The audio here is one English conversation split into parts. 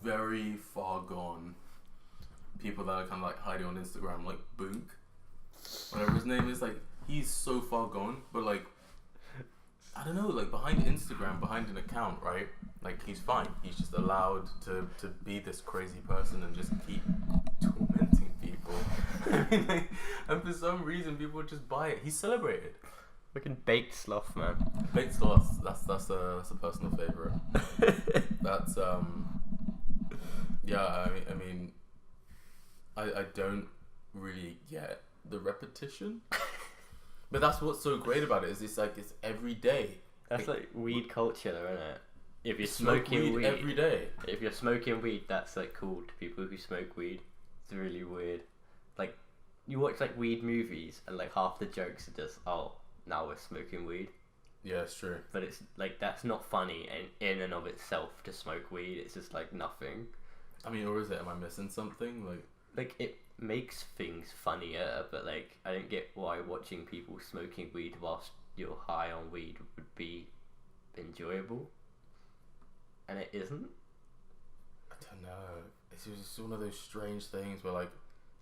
very far gone people that are kind of like hiding on Instagram, like Boonk, whatever his name is. Like, he's so far gone, but like, I don't know, like behind Instagram, behind an account, right? Like, he's fine. He's just allowed to be this crazy person and just keep tormenting people. I mean, like, and for some reason, people just buy it. He's celebrated. Fucking baked sloth, man. Baked sloth. That's a personal favorite. That's yeah. I mean, I don't really get the repetition. But that's what's so great about it, is it's like it's every day. That's like weed culture, though, isn't it? If you're Smoke smoking weed every day. If you're smoking weed, that's like cool to people who smoke weed. It's really weird. Like, you watch like weed movies and like half the jokes are just, oh, now we're smoking weed. Yeah, it's true. But it's like, that's not funny in and of itself to smoke weed. It's just like nothing. I mean, or is it? Am I missing something? Like it makes things funnier, but like I don't get why watching people smoking weed whilst you're high on weed would be enjoyable. And it isn't. I don't know. It's just one of those strange things where, like,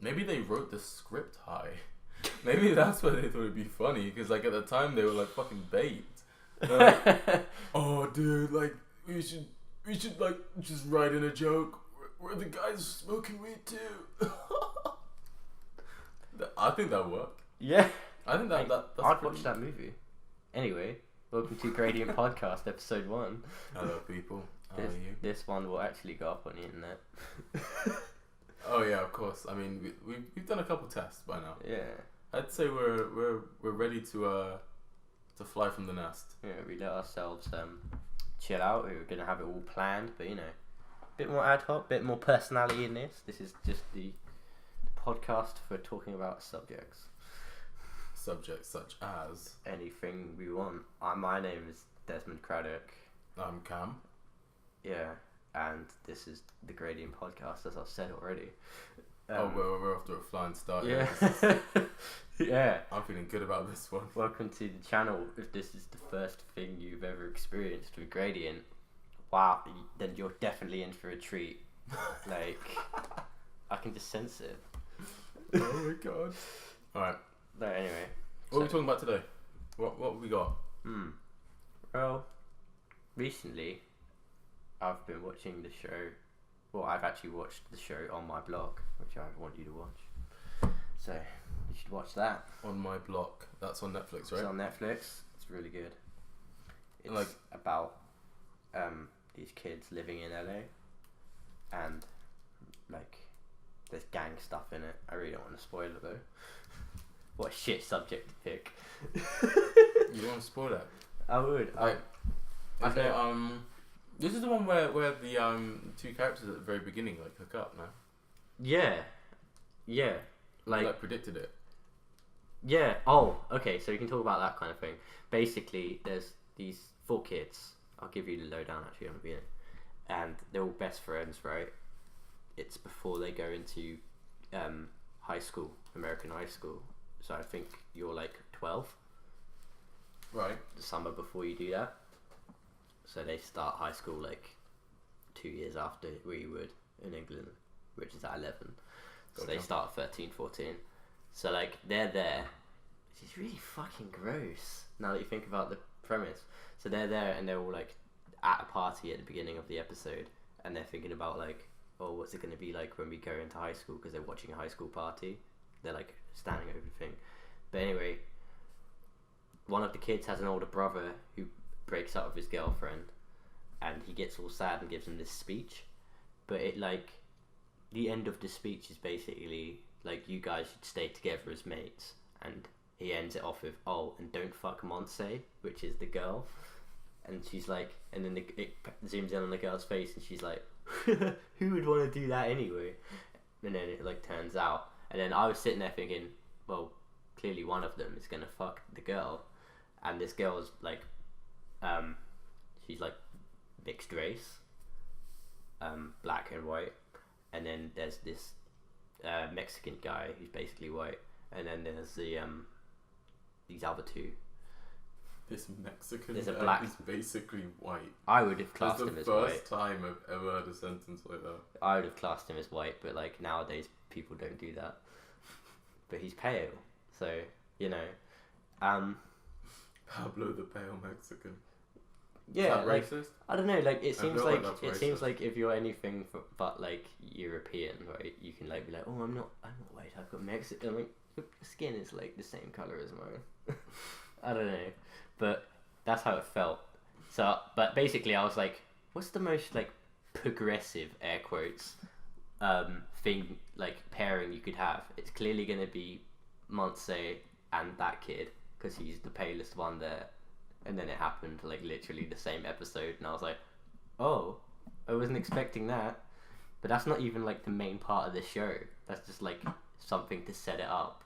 maybe they wrote the script high. Maybe that's why they thought it'd be funny, because like at the time they were like fucking bait. Like, oh, dude, like we should like just write in a joke where the guys smoking weed too. I think that worked. Yeah. I think that's I'd watch that movie. Anyway, welcome to Gradient Podcast, episode 1. Hello, people. How are you? This one will actually go up on the internet. Oh yeah, of course. I mean, we've done a couple tests by now. Yeah. I'd say we're ready to fly from the nest. Yeah, we let ourselves chill out. We were gonna have it all planned, but you know, a bit more ad hoc, bit more personality in this. This is just the podcast for talking about subjects Such as anything we want. My name is Desmond Craddock. I'm Cam. Yeah, and this is the Gradient Podcast, as I've said already. We're off to a flying start. Yeah. Yeah. I'm feeling good about this one. Welcome to the channel. If this is the first thing you've ever experienced with Gradient, wow, then you're definitely in for a treat. Like, I can just sense it. Oh my god. Alright. But anyway. What are we talking about today? What have we got? Well, recently, I've been watching the show. Well, I've actually watched the show on my blog, which I want you to watch. So, you should watch that. On My Block. That's on Netflix, right? It's on Netflix. It's really good. It's like about these kids living in LA, and like there's gang stuff in it. I really don't want to spoil it though. What a shit subject to pick. You don't want to spoil that? I would. This is the one where the two characters at the very beginning like hook up, no? Yeah. Like predicted it. Yeah. Oh, okay. So we can talk about that kind of thing. Basically, there's these 4 kids. I'll give you the lowdown actually on the beginning, and they're all best friends, right? It's before they go into high school, American high school. So I think you're like 12. Right. The summer before you do that. So they start high school like 2 years after we would in England, which is at 11. So they start at 13, 14. So like they're there, which is really fucking gross now that you think about the premise. So they're there and they're all like at a party at the beginning of the episode, and they're thinking about like, oh, what's it going to be like when we go into high school, because they're watching a high school party. They're like standing over the thing. But anyway, one of the kids has an older brother who breaks up with his girlfriend, and he gets all sad and gives him this speech. But it like, the end of the speech is basically like, you guys should stay together as mates, and he ends it off with, oh, and don't fuck Monse, which is the girl. And she's like, and then it zooms in on the girl's face, and she's like, who would want to do that anyway? And then it like turns out, and then I was sitting there thinking, well, clearly one of them is gonna fuck the girl, and this girl is like, she's like mixed race, black and white, and then there's this Mexican guy who's basically white, and then there's the these other two This Mexican There's a guy black- is basically white. I would have classed That's him the as white. first time I've ever heard a sentence like that. I would have classed him as white, but like nowadays people don't do that. But he's pale, so you know. Pablo the Pale Mexican. Yeah, Is that like racist? I don't know. Like it seems feel like like that's it seems racist. like if you're anything but like European, right? You can like be like, oh, I'm not white. I've got Mexican. Like your skin is like the same color as mine. I don't know, but that's how it felt. So, but basically, I was like, what's the most like progressive air quotes thing like pairing you could have? It's clearly gonna be Montse and that kid because he's the palest one there. And then it happened like literally the same episode, and I was like, oh, I wasn't expecting that. But that's not even like the main part of the show. That's just like something to set it up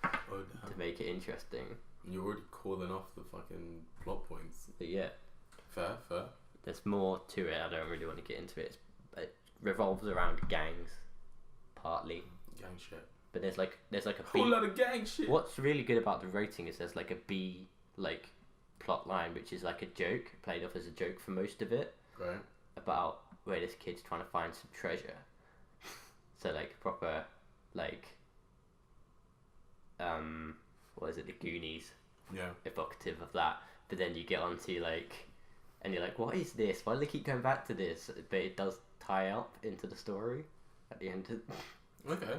Oh damn. to make it interesting. You're already calling off the fucking plot points. But yeah, Fair. there's more to it. I don't really want to get into it. It revolves around gangs, partly. Gang shit. But there's like a Whole B. lot of gang shit. What's really good about the rating is there's like a B like plot line, which is like a joke played off as a joke for most of it. Right. About where this kid's trying to find some treasure. So like proper like what is it, the Goonies Yeah. evocative of that. But then you get onto like and you're like, what is this? Why do they keep going back to this? But it does tie up into the story at the end of Okay.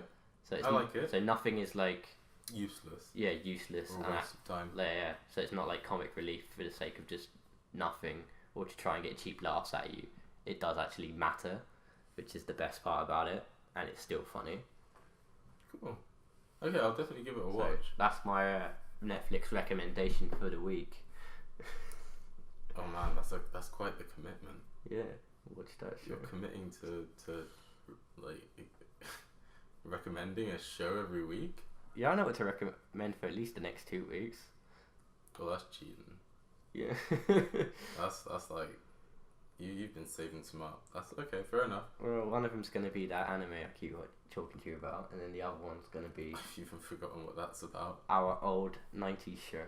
so it's I like it. So nothing is like Useless. useless Or a and waste of time. yeah. So it's not like comic relief for the sake of just nothing or to try and get cheap laughs at you. It does actually matter, which is the best part about it, and it's still funny. Cool. Okay, I'll definitely give it a So watch. that's my Netflix recommendation for the week. Oh man, that's quite the commitment. Yeah, watch that show. You're committing to like recommending a show every week. Yeah, I know what to recommend for at least the next 2 weeks. Well, that's cheating. Yeah. That's like you've been saving some up. That's okay, fair enough. Well, one of them's going to be that anime I keep talking to you about, and then the other one's going to be I've even forgotten what that's about. our old 90s show.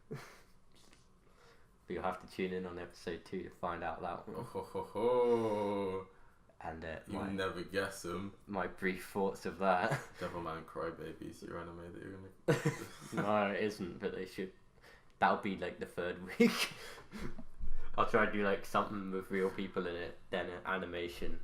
But you'll have to tune in on episode 2 to find out that one. Oh ho ho ho! And You never guess them. my brief thoughts of that. Devilman Crybabies, your anime that you're gonna. No, it isn't, but they should. That'll be like the 3rd week. I'll try to do like something with real people in it, then animation,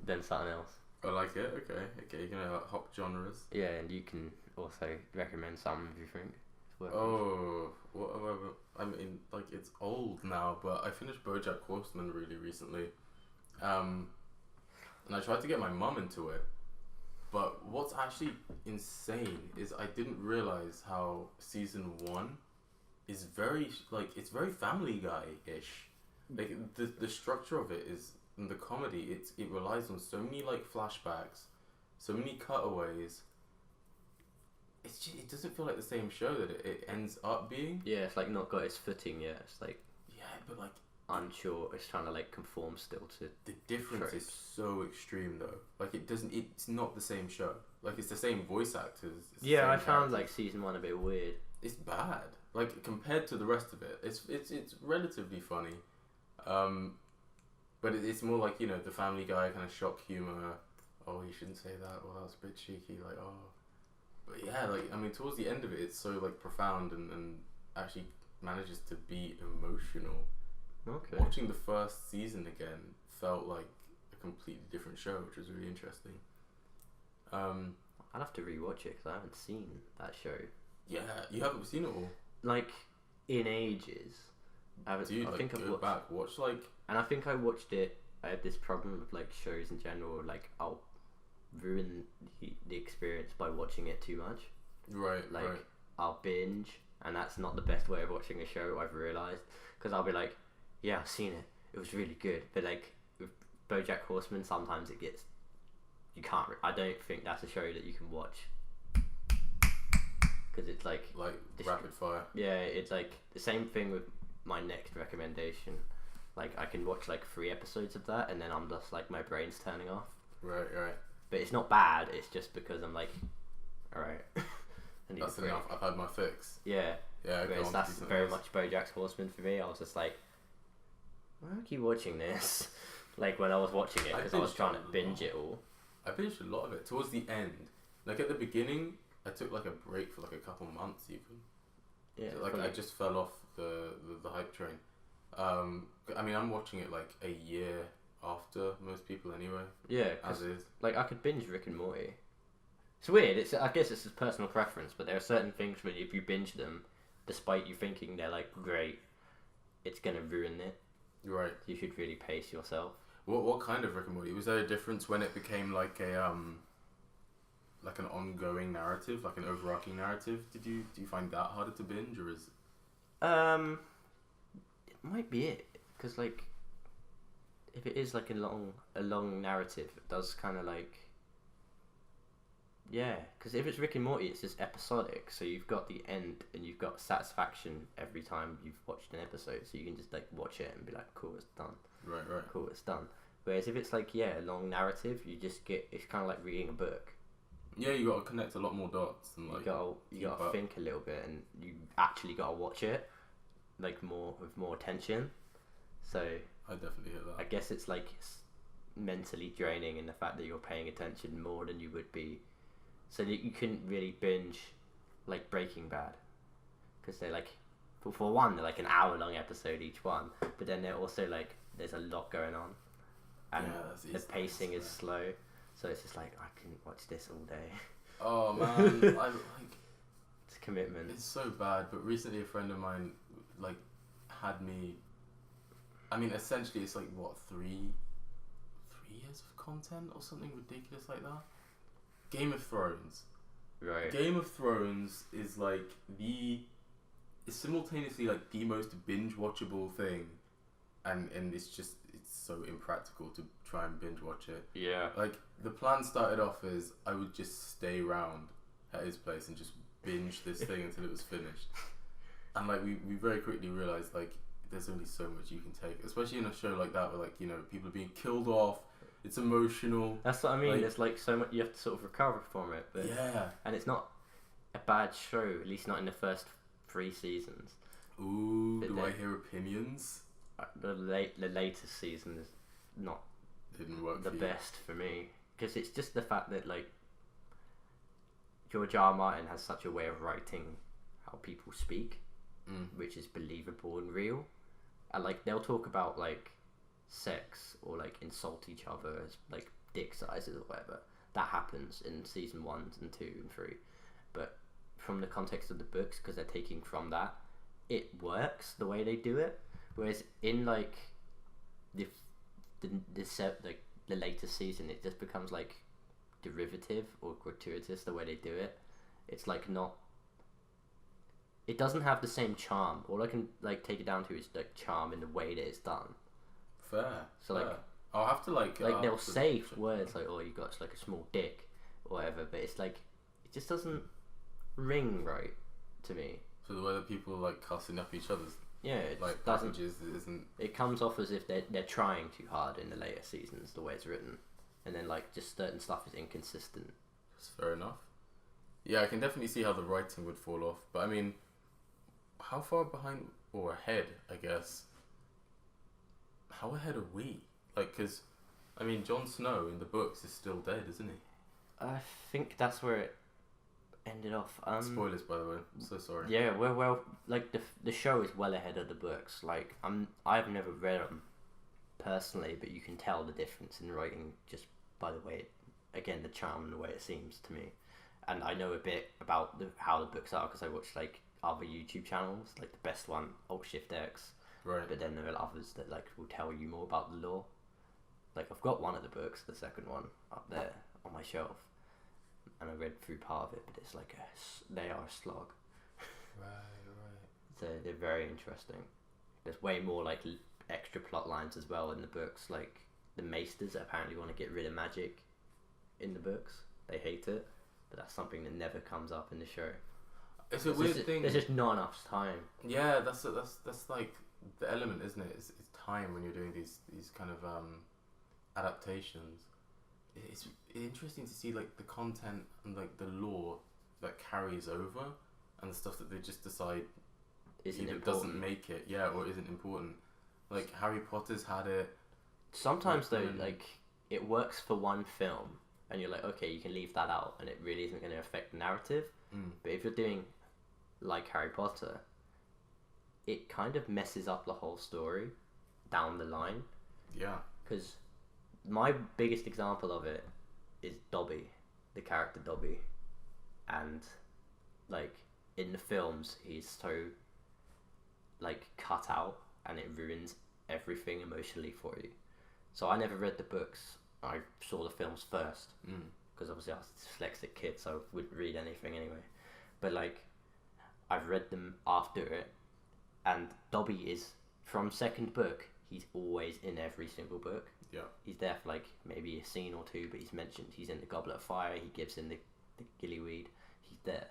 then something else. I like it. Okay, you're gonna like, hop genres. Yeah, and you can also recommend something if you think it's worth it. Oh, whatever. I mean, like it's old now, but I finished BoJack Horseman really recently, and I tried to get my mum into it. But what's actually insane is I didn't realize how season 1 is very it's very Family Guy-ish. Like the structure of it is, and the comedy, it relies on so many like flashbacks, so many cutaways. It doesn't feel like the same show that it ends up being. Yeah, it's like not got its footing yet. It's like Yeah, but like unsure. It's trying to like conform still to. the difference Tropes. is so extreme though. Like it's not the same show. Like it's the same voice actors. It's the Yeah, same I found characters. like season 1 a bit weird. It's bad. Like compared to the rest of it, it's relatively funny. But it's more like, you know, the Family Guy kind of shock humor. Oh, you shouldn't say that. Well, that was a bit cheeky. Like, oh. But yeah, like, I mean, towards the end of it, it's so, like, profound and actually manages to be emotional. Okay. Watching the first season again felt like a completely different show, which was really interesting. I'll have to rewatch it because I haven't seen that show. Yeah, you haven't seen it all. Like in ages. I haven't. Dude, I like, think I've go watched. back, watch, like, And I think I watched it. I have this problem with like shows in general. Like I'll ruin the experience by watching it too much. right, Like right. I'll binge, and that's not the best way of watching a show. I've realized because I'll be like, yeah, I've seen it. It was really good. But like with BoJack Horseman, sometimes it gets. You can't. I don't think that's a show that you can watch because it's like Rapid fire. yeah, it's like the same thing with my next recommendation. Like I can watch like 3 episodes of that and then I'm just like my brain's turning off. Right. But it's not bad, it's just because I'm like, alright. That's enough. I've had my fix. Yeah. Yeah, Whereas that's very much BoJack's Horseman for me. I was just like, why do I keep watching this? Like when I was watching it, because I was trying to binge it all. I binged a lot of it towards the end. Like at the beginning, I took like a break for like a couple months even. Yeah. So, like I just fell off the hype train. I mean, I'm watching it like a year after most people anyway. Yeah, as is. Like I could binge Rick and Morty. It's weird. I guess it's just personal preference, but there are certain things when if you binge them, despite you thinking they're like great, it's gonna ruin it. Right. You should really pace yourself. What kind of Rick and Morty? Was there a difference when it became like a like an ongoing narrative, like an overarching narrative? Do you find that harder to binge, or is? It might be it, because like, if it is like a long narrative, it does kind of like. Yeah, because if it's Rick and Morty, it's just episodic, so you've got the end and you've got satisfaction every time you've watched an episode, so you can just like watch it and be like, cool, it's done. Right. Cool, it's done. Whereas if it's like a long narrative, you just get it's kind of like reading a book. Yeah, you got to connect a lot more dots and like. You gotta think a little bit, and you actually gotta watch it, like with more attention. So I definitely hear that. I guess it's like mentally draining in the fact that you're paying attention more than you would be. So that you couldn't really binge like Breaking Bad, because they're like, for one, they're like an hour-long episode each one, but then they're also like there's a lot going on, and the pacing is slow, so it's just like I can watch this all day. Oh man, I like it's a commitment. It's so bad. But recently, a friend of mine like had me. I mean, essentially, it's like what 3 years of content or something ridiculous like that. Game of Thrones. Right. Game of Thrones is like it's simultaneously like the most binge watchable thing, and it's so impractical to try and binge watch it. Yeah. Like the plan started off as I would just stay around at his place and just binge this thing until it was finished, and like we very quickly realized like there's only so much you can take, especially in a show like that where like people are being killed off. It's emotional. That's what I mean. There's like so much you have to sort of recover from it. But, yeah. And it's not a bad show, at least not in the first 3 seasons. Ooh, but do I hear opinions? The latest season is not Didn't work the for best for me, because it's just the fact that like George R. R. Martin has such a way of writing how people speak, which is believable and real, and like they'll talk about like sex or like insult each other as like dick sizes or whatever. That happens in season 1 and 2 and 3, but from the context of the books, because they're taking from that, it works the way they do it. Whereas in like the latest season, it just becomes like derivative or gratuitous the way they do it. It's like not. It doesn't have the same charm. All I can like take it down to is like charm in the way that it's done. Fair. So like, I'll have to like they'll say words like, "Oh, you got like a small dick," or whatever, but it's like it just doesn't ring right to me. So the way that people like cussing up each other's it like doesn't. passages isn't. It comes off as if they're trying too hard in the later seasons, the way it's written, and then like just certain stuff is inconsistent. That's fair enough. Yeah, I can definitely see how the writing would fall off, but I mean, how far behind or ahead? I guess. How ahead are we? Like, because, I mean, Jon Snow in the books is still dead, isn't he? I think that's where it ended off. Spoilers, by the way. I'm so sorry. Yeah, well, like the show is well ahead of the books. Like I've never read them personally, but you can tell the difference in writing just by the way, again, the charm and the way it seems to me. And I know a bit about how the books are because I watch like other YouTube channels, like the best one, Alt Shift X. Right. But then there are others that like will tell you more about the lore. Like I've got one of the books, the second one, up there on my shelf, and I read through part of it, but it's like they are a slog. Right. So they're very interesting. There's way more like extra plot lines as well in the books. Like the Maesters apparently want to get rid of magic in the books. They hate it, but that's something that never comes up in the show. It's a weird thing. There's just not enough time. Yeah, that's like the element, isn't it? It's time when you're doing these kind of adaptations. It's interesting to see like the content and like the lore that carries over, and the stuff that they just decide isn't either important. doesn't make it, or isn't important. Like Harry Potter's had it. Sometimes though, like it works for one film, and you're like, okay, you can leave that out, and it really isn't going to affect the narrative. But if you're doing like Harry Potter, it kind of messes up the whole story down the line. Yeah. Because my biggest example of it is Dobby, the character Dobby, and like in the films he's so like cut out, and it ruins everything emotionally for you. So I never read the books. I saw the films first because obviously I was a dyslexic kid, so I wouldn't read anything anyway. But like, I've read them after it, and Dobby is from second book. He's always in every single book. Yeah. He's there for like maybe a scene or two, but he's mentioned. He's in the Goblet of Fire. He gives in the gillyweed. He's there.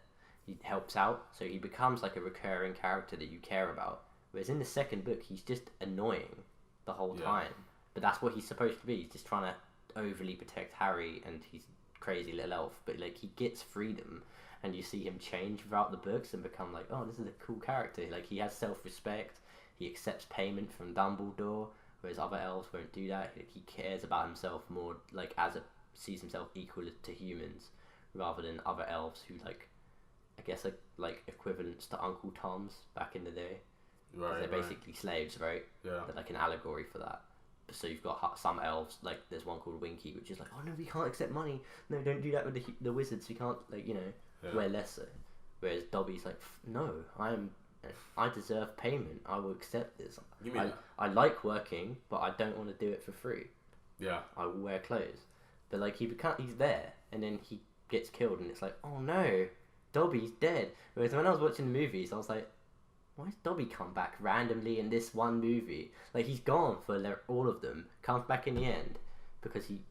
He helps out, so he becomes like a recurring character that you care about. Whereas in the second book, he's just annoying the whole time. But that's what he's supposed to be. He's just trying to overly protect Harry, and he's a crazy little elf. But like, he gets freedom, and you see him change throughout the books and become like, oh, this is a cool character. Like, he has self-respect. He accepts payment from Dumbledore, whereas other elves won't do that. He cares about himself more, like sees himself equal to humans, rather than other elves who like, I guess like equivalents to Uncle Tom's back in the day. Right. They're basically slaves, right? Yeah. They're like an allegory for that. So you've got some elves, like there's one called Winky, which is like, oh no, we can't accept money. No, don't do that with the wizards. We can't, like, wear lesser. Whereas Dobby's like, no, I deserve payment. I will accept this. I like working, but I don't want to do it for free. Yeah. I will wear clothes. But like, he's there, and then he gets killed, and it's like, oh no, Dobby's dead. Whereas when I was watching the movies, I was like, why has Dobby come back randomly in this one movie? Like, he's gone for all of them, comes back in the end, because he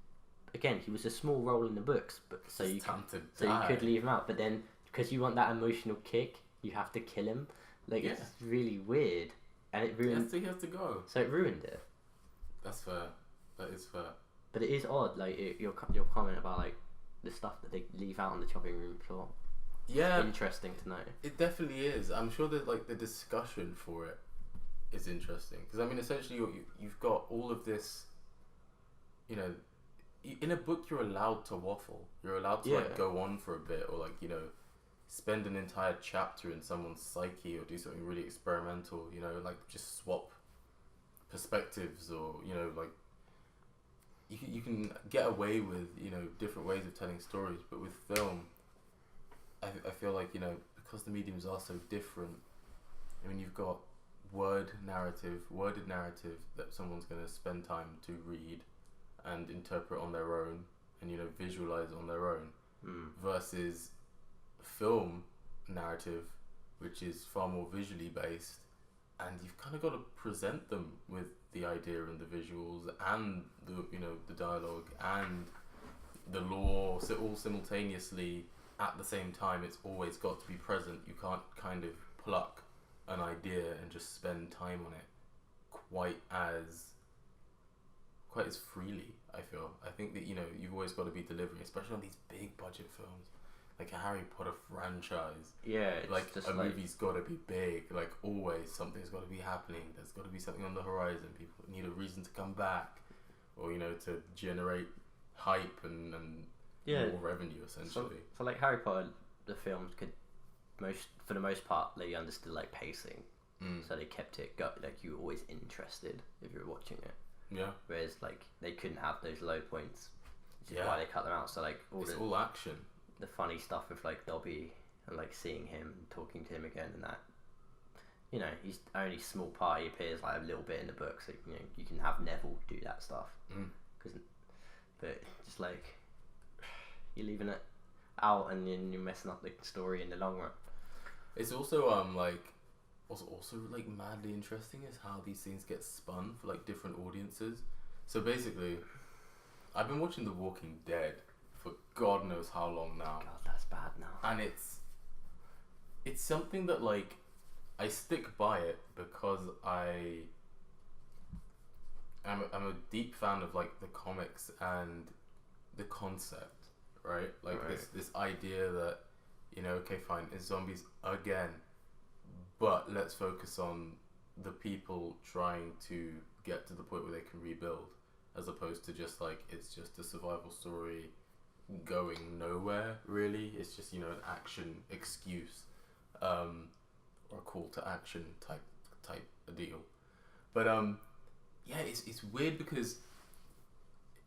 was a small role in the books, but so you could leave him out. But then, because you want that emotional kick, you have to kill him. Like, it's really weird, and it ruined. He has to go. So it ruined it. That's fair. That is fair. But it is odd, like your comment about like the stuff that they leave out on the chopping room floor. Yeah, it's interesting to know. It definitely is. I'm sure that like the discussion for it is interesting, because I mean, essentially you've got all of this. In a book you're allowed to waffle. You're allowed to like go on for a bit, or like spend an entire chapter in someone's psyche, or do something really experimental. Like just swap perspectives, or like you can get away with different ways of telling stories, but with film. I feel like, because the mediums are so different, I mean, you've got worded narrative that someone's going to spend time to read and interpret on their own and, visualize on their own, versus film narrative, which is far more visually based, and you've kind of got to present them with the idea and the visuals and the dialogue and the lore, so all simultaneously. At the same time, it's always got to be present. You can't kind of pluck an idea and just spend time on it quite as freely, I feel. I think that, you've always got to be delivering, especially on these big budget films, like a Harry Potter franchise. Yeah, it's like just movie's got to be big. Like, always something's got to be happening. There's got to be something on the horizon. People need a reason to come back, or to generate hype and more revenue, essentially. So like Harry Potter, the films could for the most part, they understood like pacing, so they kept it like you were always interested if you were watching it. Yeah. Whereas like they couldn't have those low points, which is why they cut them out. So like all action. The funny stuff with like Dobby and like seeing him and talking to him again, and that he's only small part. He appears like a little bit in the book, so you can have Neville do that stuff. But just like. You're leaving it out, and then you're messing up the story in the long run. It's also also like madly interesting is how these things get spun for like different audiences. So basically, I've been watching The Walking Dead for God knows how long now. God, that's bad now. And it's something that like I stick by it because I'm a deep fan of like the comics and the concept. Right, like this idea that okay, fine, it's zombies again, but let's focus on the people trying to get to the point where they can rebuild, as opposed to just like it's just a survival story going nowhere. Really, it's just, you know, an action excuse, or a call to action type a deal. But yeah, it's weird because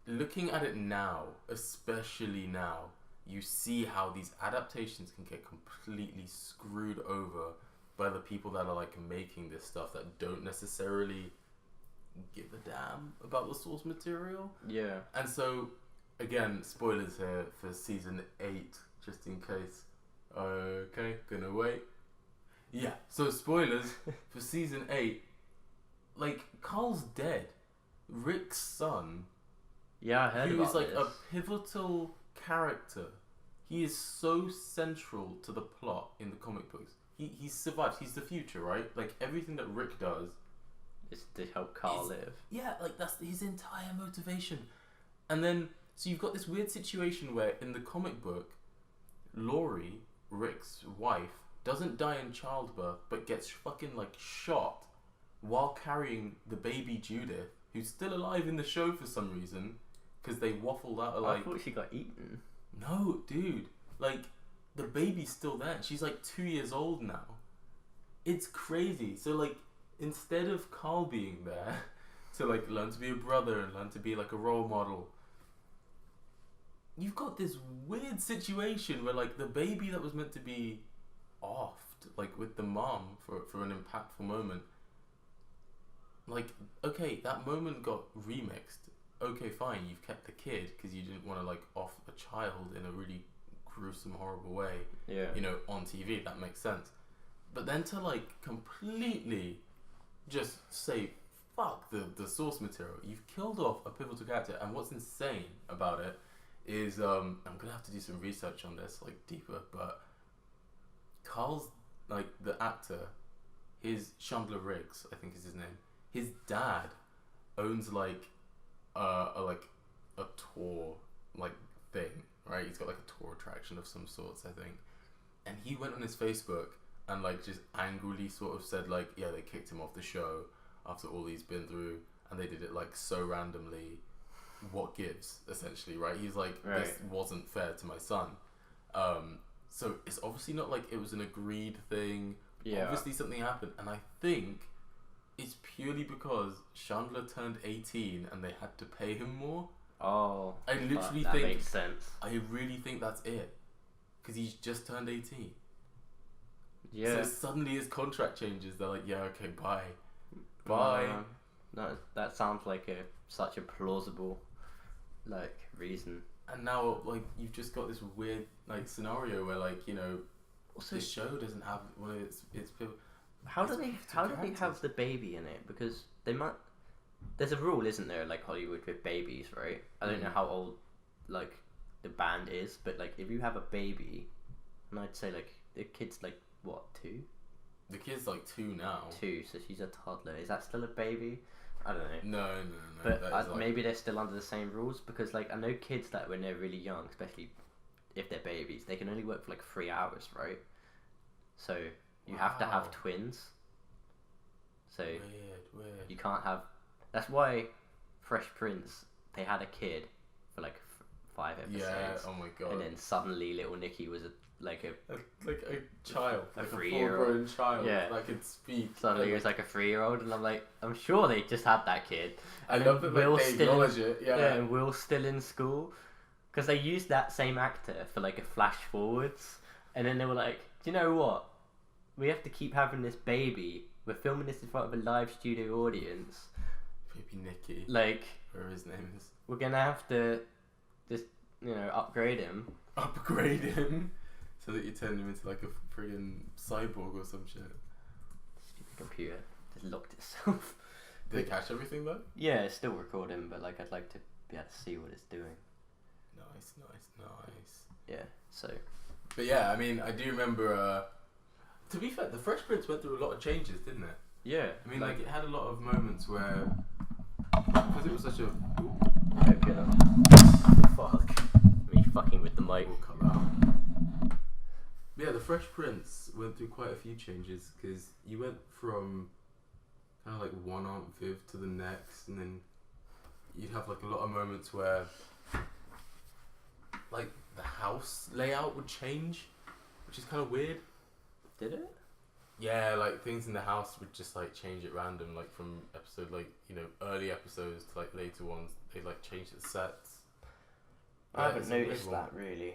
looking at it now, especially now, you see how these adaptations can get completely screwed over by the people that are like making this stuff that don't necessarily give a damn about the source material. Yeah. And so, again, spoilers here for season 8, just in case. Okay, gonna wait. Yeah, so spoilers for season 8. Like, Carl's dead. Rick's son, Yeah, I heard who about is like this. a pivotal character. He is so central to the plot in the comic books. He survived. He's the future, right? Like, everything that Rick does It's to help Carl live. yeah, like that's his entire motivation. And then, so you've got this weird situation where in the comic book, Laurie, Rick's wife, doesn't die in childbirth, but gets fucking like shot while carrying the baby Judith, who's still alive in the show for some reason, because they waffled out I like, thought she got eaten. no, dude, like the baby's still there. She's like 2 years old now. It's crazy. So like, instead of Carl being there to like learn to be a brother and learn to be like a role model, you've got this weird situation where like the baby that was meant to be offed, like with the mom for an impactful moment, like, okay, that moment got remixed. Okay, fine, you've kept the kid because you didn't want to like off a child in a really gruesome, horrible way, Yeah. you know, on TV. That makes sense. But then to like completely just say fuck the source material, you've killed off a pivotal character. And what's insane about it is I'm gonna have to do some research on this like deeper, but Carl's, like, the actor, his Chandler Riggs, I think is his name, his dad owns like a tour like thing, right? He's got like a tour attraction of some sorts, I think. And he went on his Facebook and like just angrily sort of said like, yeah, they kicked him off the show after all he's been through, and they did it like so randomly. What gives, essentially, right? He's like, Right. This wasn't fair to my son. So it's obviously not like it was an agreed thing. Yeah. Obviously something happened, and I think it's purely because Chandler turned 18 and they had to pay him more. Oh. I literally that think makes sense. I really think that's it, because he's just turned 18. Yeah. So suddenly his contract changes. They're like, yeah, okay, bye. No, that sounds like such a plausible like reason. And now like you've just got this weird like scenario where like, you know, Also, the show doesn't have one of its how it's do they characters. have the baby in it? Because they might. There's a rule, isn't there, like Hollywood with babies, right? I don't know how old like the band is, but like if you have a baby, and I'd say like the kid's like what, 2? The kid's like 2 now. 2, so she's a toddler. Is that still a baby? I don't know. No. But that is, like, maybe they're still under the same rules, because like I know kids that when they're really young, especially if they're babies, they can only work for like 3 hours, right? So you have to have Wow. twins. So weird. you can't have. That's why Fresh Prince, they had a kid for like 5 episodes. Yeah. Oh my god. And then suddenly little Nicky was like a child, A like a 3-year-old. full-grown child Yeah. that could speak. suddenly he And, was like a 3-year-old, and I'm like, I'm sure they just had that kid. I And love then that like, Will's they still acknowledge it. Yeah. and Will's still in school, because they used that same actor for like a flash forwards, and then they were like, do you know what? We have to keep having this baby. We're filming this in front of a live studio audience. Baby Nicky, Like, whatever his name is. we're gonna have to just, upgrade him. Upgrade him so that you turn him into like a friggin' cyborg or some shit. Stupid computer just locked itself. Did they catch everything though? Yeah, it's still recording, but like I'd like to be able to see what it's doing. Nice. Yeah. So. But yeah, I mean, I do remember. To be fair, the Fresh Prince went through a lot of changes, didn't it? Yeah. I mean, like it had a lot of moments where, because it was such a. Ooh, Fuck. Me fucking with the mic. we'll cut that out. Yeah, the Fresh Prince went through quite a few changes because you went from kind of like one Aunt Viv to the next, and then you'd have like a lot of moments where like the house layout would change, which is kind of weird. Did it? Yeah, like things in the house would just like change at random, like from episode like early episodes to like later ones. They like change the sets. I haven't noticed that really.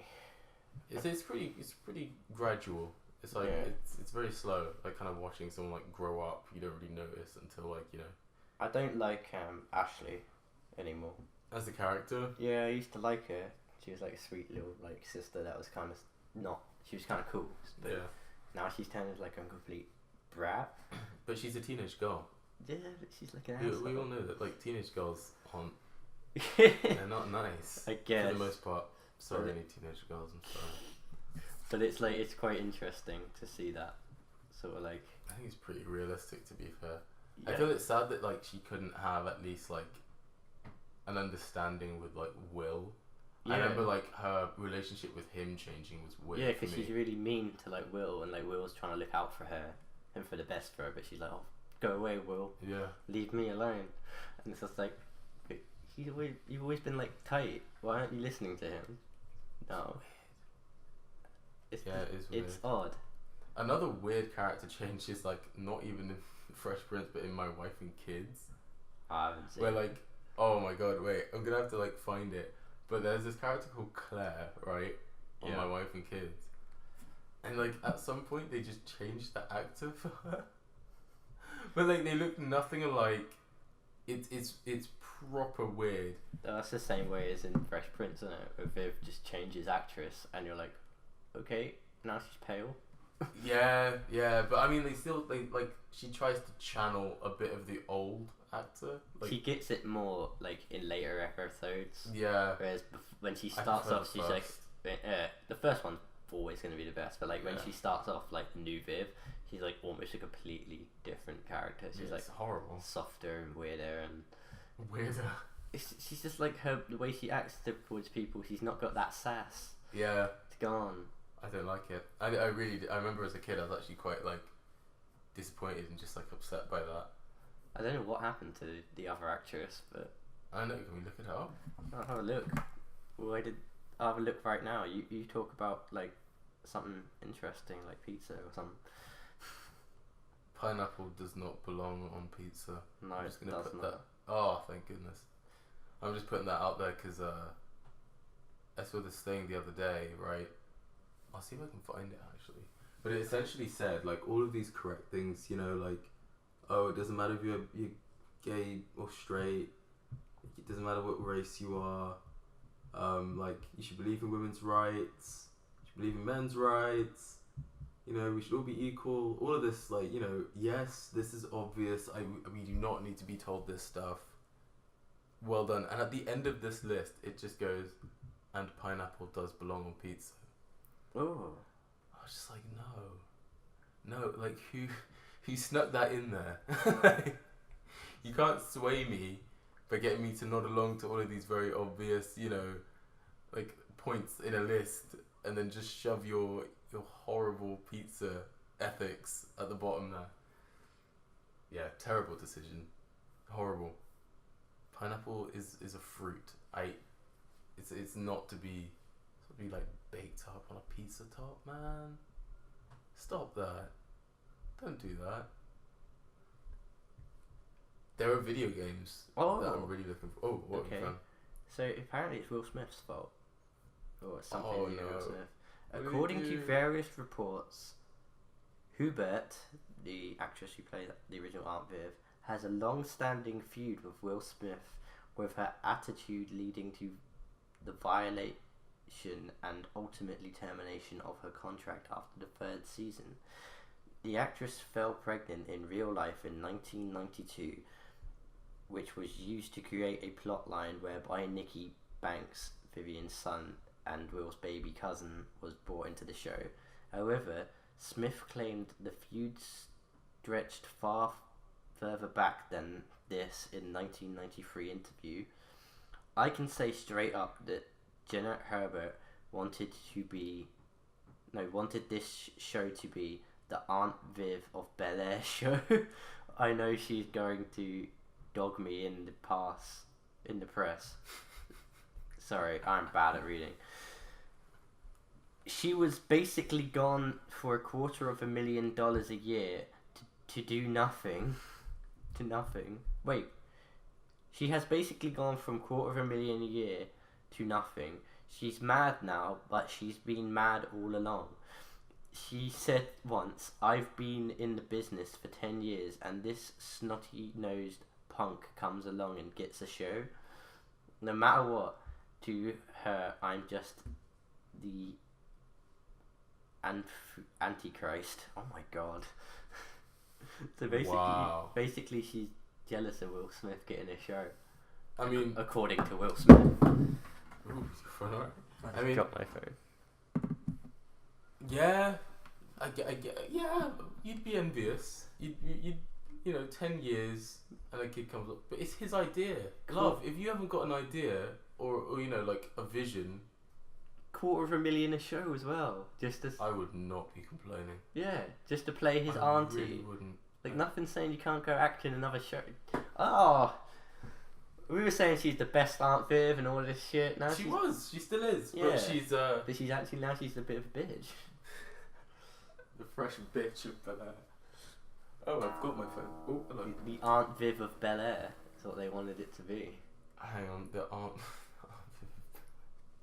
It's pretty gradual. It's like it's very slow. Like kind of watching someone like grow up, you don't really notice until like I don't like Ashley anymore. as a character. Yeah, I used to like her. She was like a sweet little like sister that was kind of not. She was kind of cool. But now she's turned into like a complete brat. But she's a teenage girl. Yeah, but she's like an asshole. We all know that like teenage girls aren't. They're not nice. I guess. For the most part. Sorry, any teenage girls. I'm sorry. But it's like it's quite interesting to see that sort of like. I think it's pretty realistic, to be fair. Yeah. I feel it's sad that like she couldn't have at least like an understanding with like Will. Yeah. I remember like her relationship with him changing was weird. Yeah, because she's really mean to like Will, and like Will's trying to look out for her and for the best for her, but she's like, "Oh, go away, Will. Yeah. Leave me alone." And it's just like, you've always been like tight. Why aren't you listening to him? No. It is weird. It's odd. Another weird character change is like not even in Fresh Prince, but in My Wife and Kids. I haven't seen. Where like, oh my god, wait, I'm gonna have to like find it. But there's this character called Claire, right, on My Wife and Kids, and like at some point they just changed the actor for her. But like they look nothing alike. It's proper weird. That's the same way as in Fresh Prince, isn't it? Where Viv just changes actress, and you're like, okay, now she's pale. Yeah, but I mean, they like she tries to channel a bit of the old actor. Like, she gets it more like in later episodes. Yeah. Whereas when she starts off, she's like, the first one's always going to be the best, but like when she starts off like the new Viv, she's like almost a completely different character. She's like horrible, softer and weirder. She's just like the way she acts towards people. She's not got that sass. Yeah. It's gone. I don't like it. I remember as a kid I was actually quite like disappointed and just like upset by that. I don't know what happened to the other actress, but I know. Can we look it up? I'll have a look. I'll have a look right now. You talk about like something interesting like pizza or something. Pineapple does not belong on pizza. No, I'm just gonna does put not. that. Oh, thank goodness. I'm just putting that out there because I saw this thing the other day, right? I'll see if I can find it actually. But it essentially said like all of these correct things, like, oh, it doesn't matter if you're gay or straight. It doesn't matter what race you are. Like you should believe in women's rights. You should believe in men's rights. We should all be equal. All of this, like, yes, this is obvious. We do not need to be told this stuff. Well done. And at the end of this list, it just goes, and pineapple does belong on pizza. Oh. I was just like, no, like who snuck that in there? You can't sway me by getting me to nod along to all of these very obvious, like points in a list, and then just shove your horrible pizza ethics at the bottom there. Yeah, terrible decision. Horrible. Pineapple is a fruit. It's not to be like baked up on a pizza top, man. Stop that. Don't do that. There are video games that I'm really looking for. Oh, what have you found? So apparently it's Will Smith's fault. Or something Oh, Will no. Smith. According to various reports, Hubert, the actress who played the original Aunt Viv, has a long-standing feud with Will Smith, with her attitude leading to the violation and ultimately termination of her contract after the third season. The actress fell pregnant in real life in 1992, which was used to create a plotline whereby Nikki Banks, Vivian's son, and Will's baby cousin was brought into the show. However, Smith claimed the feud stretched far further back than this in 1993 interview. I can say straight up that Janet Herbert wanted to be wanted this show to be the Aunt Viv of Bel Air show. I know she's going to dog me in the press. Sorry, I'm bad at reading. She was basically gone for $250,000 a year to do nothing. To nothing. Wait. She has basically gone from $250,000 a year to nothing. She's mad now, but she's been mad all along. She said once, "I've been in the business for 10 years and this snotty-nosed punk comes along and gets a show. No matter what, to her, I'm just the Antichrist." Oh my god. So basically she's jealous of Will Smith getting a show. I mean, according to Will Smith. Ooh, I mean, dropped my phone. Yeah, yeah, you'd be envious. You'd 10 years and a kid comes up, but it's his idea. Love, if you haven't got an idea or like a vision, $250,000 a show as well. I would not be complaining. Yeah, just to play his auntie. I really wouldn't. Like, nothing saying you can't go act in another show. Oh, we were saying she's the best Aunt Viv and all this shit. Now she still is. Yeah. But she's actually she's a bit of a bitch. The fresh bitch of Bel Air. Oh, I've got my phone. Oh, hello. The Aunt Viv of Bel Air. That's what they wanted it to be. Hang on, the Aunt.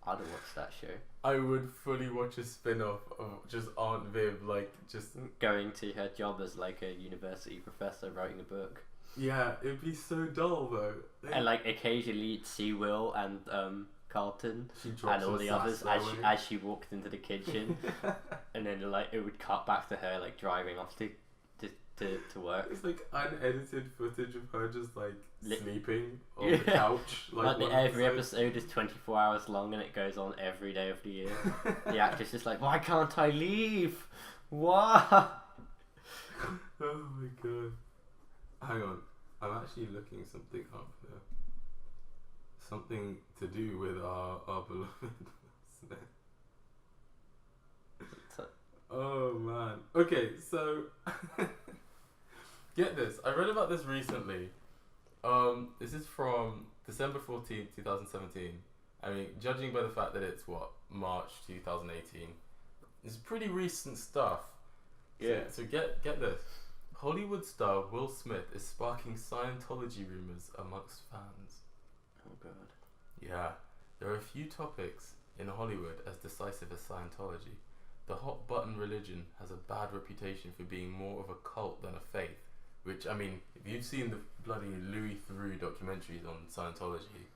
I'd have watched that show. I would fully watch a spin-off of just Aunt Viv, like, just going to her job as like a university professor writing a book. Yeah, it'd be so dull though. And like occasionally you'd see Will and Carlton and all the others as she walked into the kitchen, and then like it would cut back to her like driving off to work. It's like unedited footage of her just like sleeping on the couch. Like every episode is 24 hours long and it goes on every day of the year. The actress is like, "Why can't I leave? Why?" Oh my god. Hang on, I'm actually looking something up here. Something to do with our beloved Smith. Oh man. Okay, so get this. I read about this recently. This is from December 14th, 2017. I mean, judging by the fact that it's March 2018. It's pretty recent stuff. Yeah. So get this. Hollywood star Will Smith is sparking Scientology rumors amongst fans. Oh god. Yeah. There are a few topics in Hollywood as decisive as Scientology. The hot button religion has a bad reputation for being more of a cult than a faith. Which, I mean, if you've seen the bloody Louis Theroux documentaries on Scientology,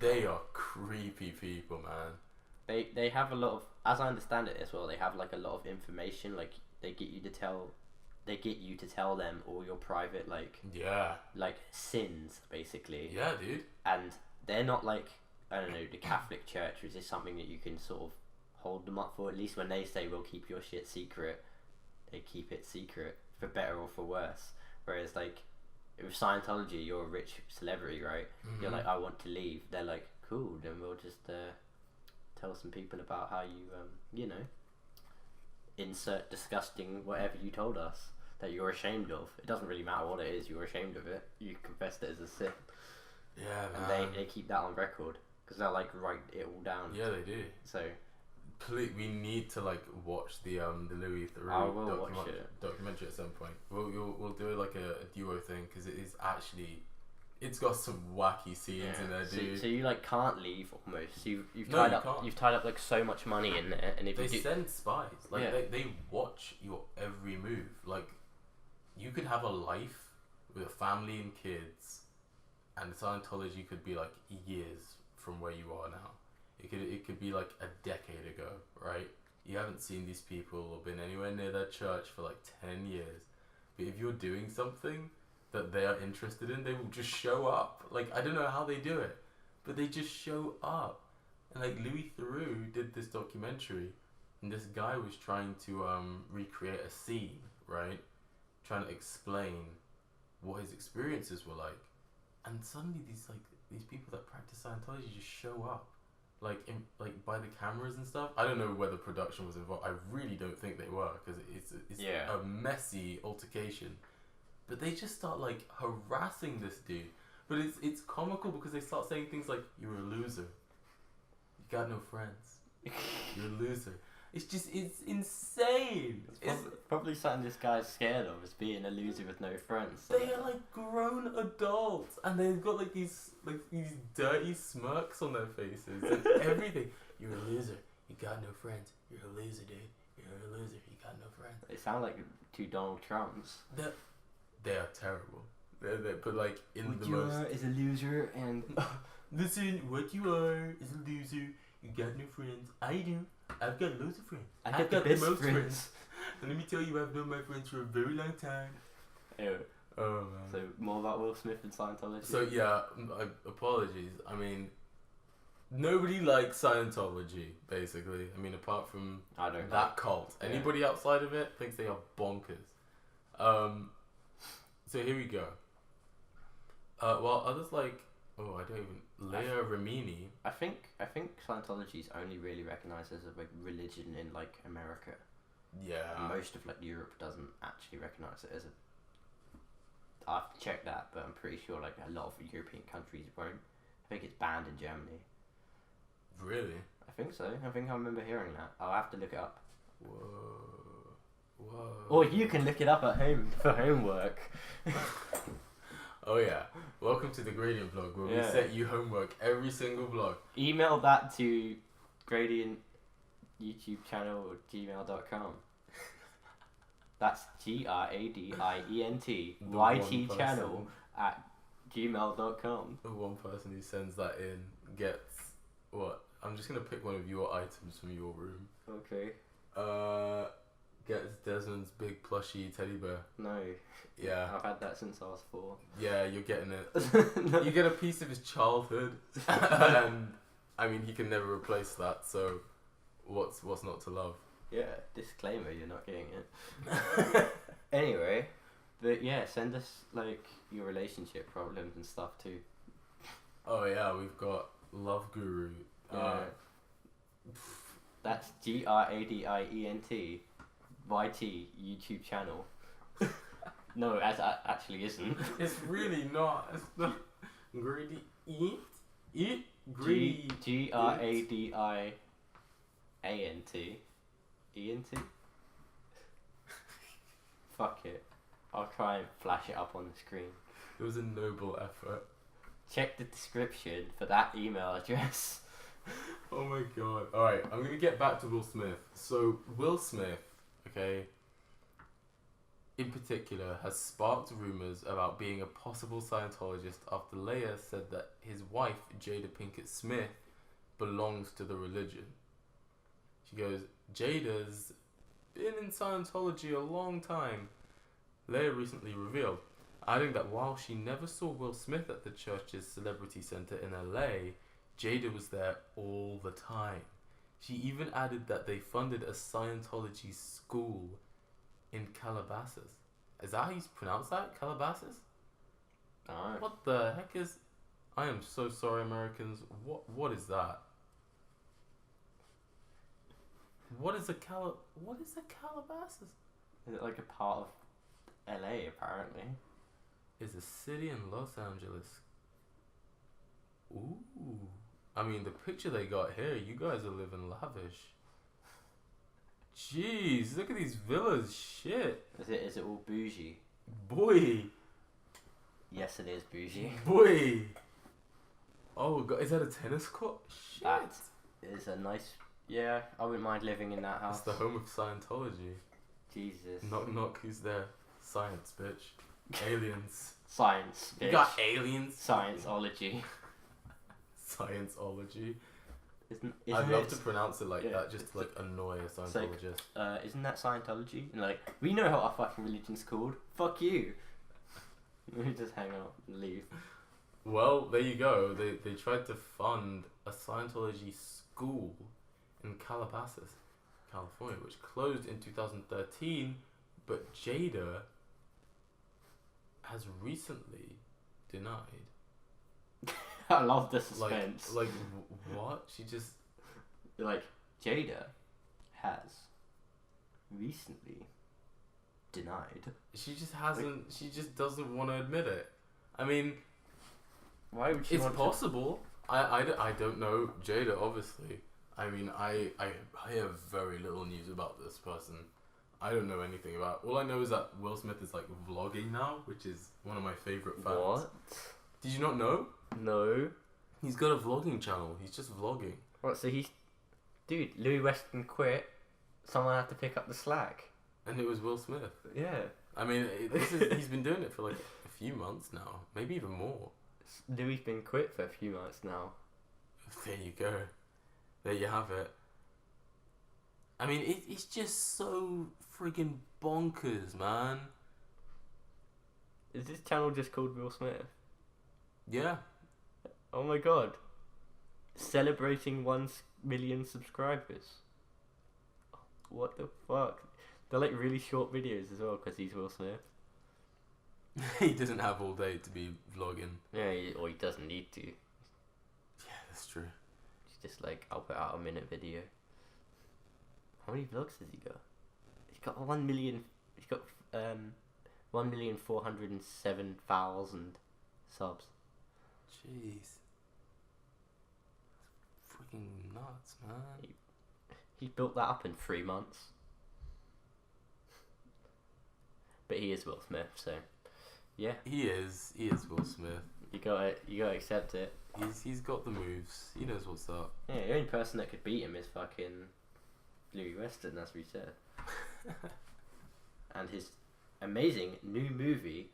they are creepy people, man. They have a lot of, as I understand it as well, they have like a lot of information. Like they get you to tell them all your private like sins basically. Yeah, dude. And they're not like, I don't know, the Catholic Church, which is something that you can sort of hold them up for. At least when they say we'll keep your shit secret, they keep it secret for better or for worse. Whereas like with Scientology, you're a rich celebrity, right? Mm-hmm. You're like, I want to leave. They're like, cool, then we'll just tell some people about how you insert disgusting whatever you told us that you're ashamed of. It doesn't really matter what it is, you're ashamed of it. You confessed it as a sin. Yeah, man. And they keep that on record because they'll like write it all down. Yeah, they do. So we need to like watch the Louis Theroux documentary at some point. We'll do like a duo thing because it is actually, it's got some wacky scenes in there, dude. So you like can't leave almost. You've tied up like so much money in there, and if they send spies, like they watch your every move. Like you could have a life with a family and kids, and Scientology could be like years from where you are now. It could be like a decade ago, right? You haven't seen these people or been anywhere near their church for like 10 years. But if you're doing something that they are interested in, they will just show up. Like, I don't know how they do it, but they just show up. And like Louis Theroux did this documentary, and this guy was trying to recreate a scene, right? Trying to explain what his experiences were like. And suddenly these people that practice Scientology just show up. like by the cameras and stuff. I don't know whether production was involved. I really don't think they were, because it's a messy altercation. But they just start like harassing this dude. But it's comical because they start saying things like, "You're a loser. You got no friends. You're a loser." It's insane. It's probably something this guy's scared of, is being a loser with no friends. So. They are like grown adults, and they've got like these dirty smirks on their faces and everything. You're a loser. You got no friends. You're a loser, dude. You're a loser. You got no friends. They sound like two Donald Trumps. They are terrible. But like in what the you most. Are is a loser, and listen, what you are is a loser. You got no friends. I do. I've got loads of friends. I've got the most friends. And let me tell you, I've known my friends for a very long time. Ew. Oh man. So more about Will Smith and Scientology. So yeah, apologies. I mean, nobody likes Scientology, basically. I mean, apart from I don't that cult. Yeah. Anybody outside of it thinks they are bonkers. So here we go. While others like, Leah Remini. I think Scientology is only really recognised as a like religion in like America. Yeah. Most of like Europe doesn't actually recognise it as a. I have to check that, but I'm pretty sure like a lot of European countries won't. I think it's banned in Germany. Really? I think so. I think I remember hearing that. I'll have to look it up. Whoa. Or you can look it up at home for homework. Oh yeah. Welcome to the Gradient Vlog, where we set you homework every single vlog. Email that to Gradient YouTube channel or gmail.com. That's GRADIENT YT channel at gmail.com. The one person who sends that in gets what? I'm just gonna pick one of your items from your room. Okay. Gets Desmond's big plushy teddy bear. No. Yeah. I've had that since I was 4. Yeah, you're getting it. No. You get a piece of his childhood, and I mean he can never replace that. So, what's not to love? Yeah. Disclaimer: you're not getting it. Anyway, but yeah, send us like your relationship problems and stuff too. Oh yeah, we've got Love Guru. That's GRADIENT YT YouTube channel. No, as actually isn't. It's really not. It's not. Greedy. Eat. Greedy. GRADIANT. ENT? Fuck it. I'll try and flash it up on the screen. It was a noble effort. Check the description for that email address. Oh my god. Alright, I'm gonna get back to Will Smith. So, Will Smith, okay, in particular, has sparked rumours about being a possible Scientologist after Leia said that his wife, Jada Pinkett Smith, belongs to the religion. She goes, Jada's been in Scientology a long time. Leia recently revealed, adding that while she never saw Will Smith at the church's celebrity centre in LA, Jada was there all the time. She even added that they funded a Scientology school in Calabasas. Is that how you pronounce that? Calabasas? Alright. What the heck is... I am so sorry, Americans. What is that? What is a Calabasas? Is it like a part of LA apparently? It's a city in Los Angeles. Ooh. I mean, the picture they got here, you guys are living lavish. Jeez, look at these villas. Shit. Is it all bougie? Boy. Yes, it is bougie. Boy. Oh god, is that a tennis court? Shit. That is a nice... Yeah, I wouldn't mind living in that house. It's the home of Scientology. Jesus. Knock knock, who's there? Science, bitch. Aliens. Science, bitch. You got aliens? Scienceology. Scienceology. Isn't I'd love it? to pronounce it like that, just to like annoy a Scientologist. Isn't that Scientology? And like, we know how our fucking religion's called. Fuck you. We just hang out and leave. Well, there you go. They tried to fund a Scientology school in Calabasas, California, which closed in 2013, but Jada has recently denied I love the suspense. What? She just... Like, Jada has recently denied. She just hasn't... She just doesn't want to admit it. I mean... Why would she It's want possible. I don't know Jada, obviously. I mean, I have very little news about this person. I don't know anything about... All I know is that Will Smith is, like, vlogging now, which is one of my favourite facts. What? Did you not know? No. He's got a vlogging channel. He's just vlogging. What, so he's... Dude, Louis Weston quit. Someone had to pick up the slack. And it was Will Smith. Yeah. I mean, he's been doing it for, like, a few months now. Maybe even more. Louis been quit for a few months now. There you go. There you have it. I mean, it's just so friggin' bonkers, man. Is this channel just called Will Smith? Yeah. Oh my god. Celebrating 1 million subscribers. What the fuck? They're like really short videos as well because he's Will Smith. He doesn't have all day to be vlogging. Yeah, or he doesn't need to. Yeah, that's true. He's just like, I'll put out a minute video. How many vlogs has he got? He's got 1 million. He's got 1,407,000 subs. Jeez. Freaking nuts, man. He built that up in 3 months. But he is Will Smith, so yeah. He is Will Smith. You gotta accept it. He's got the moves. He knows what's up. Yeah, the only person that could beat him is fucking Louis Weston, as we said. And his amazing new movie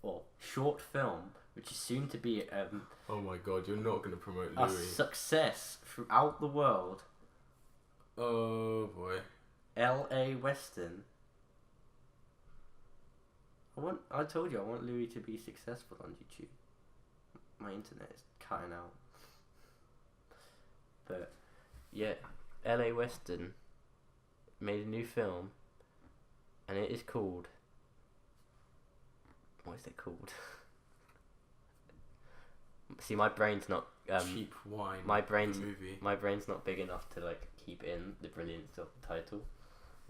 or short film, which is soon to be oh my god, you're not gonna promote a Louis. success throughout the world. Oh boy. L.A. Weston. I told you I want Louis to be successful on YouTube. My internet is cutting out. But yeah, L.A. Weston made a new film, and it is called... What is it called? See, my brain's not... Cheap Wine. My brain's the movie. My brain's not big enough to like keep in the brilliance of the title.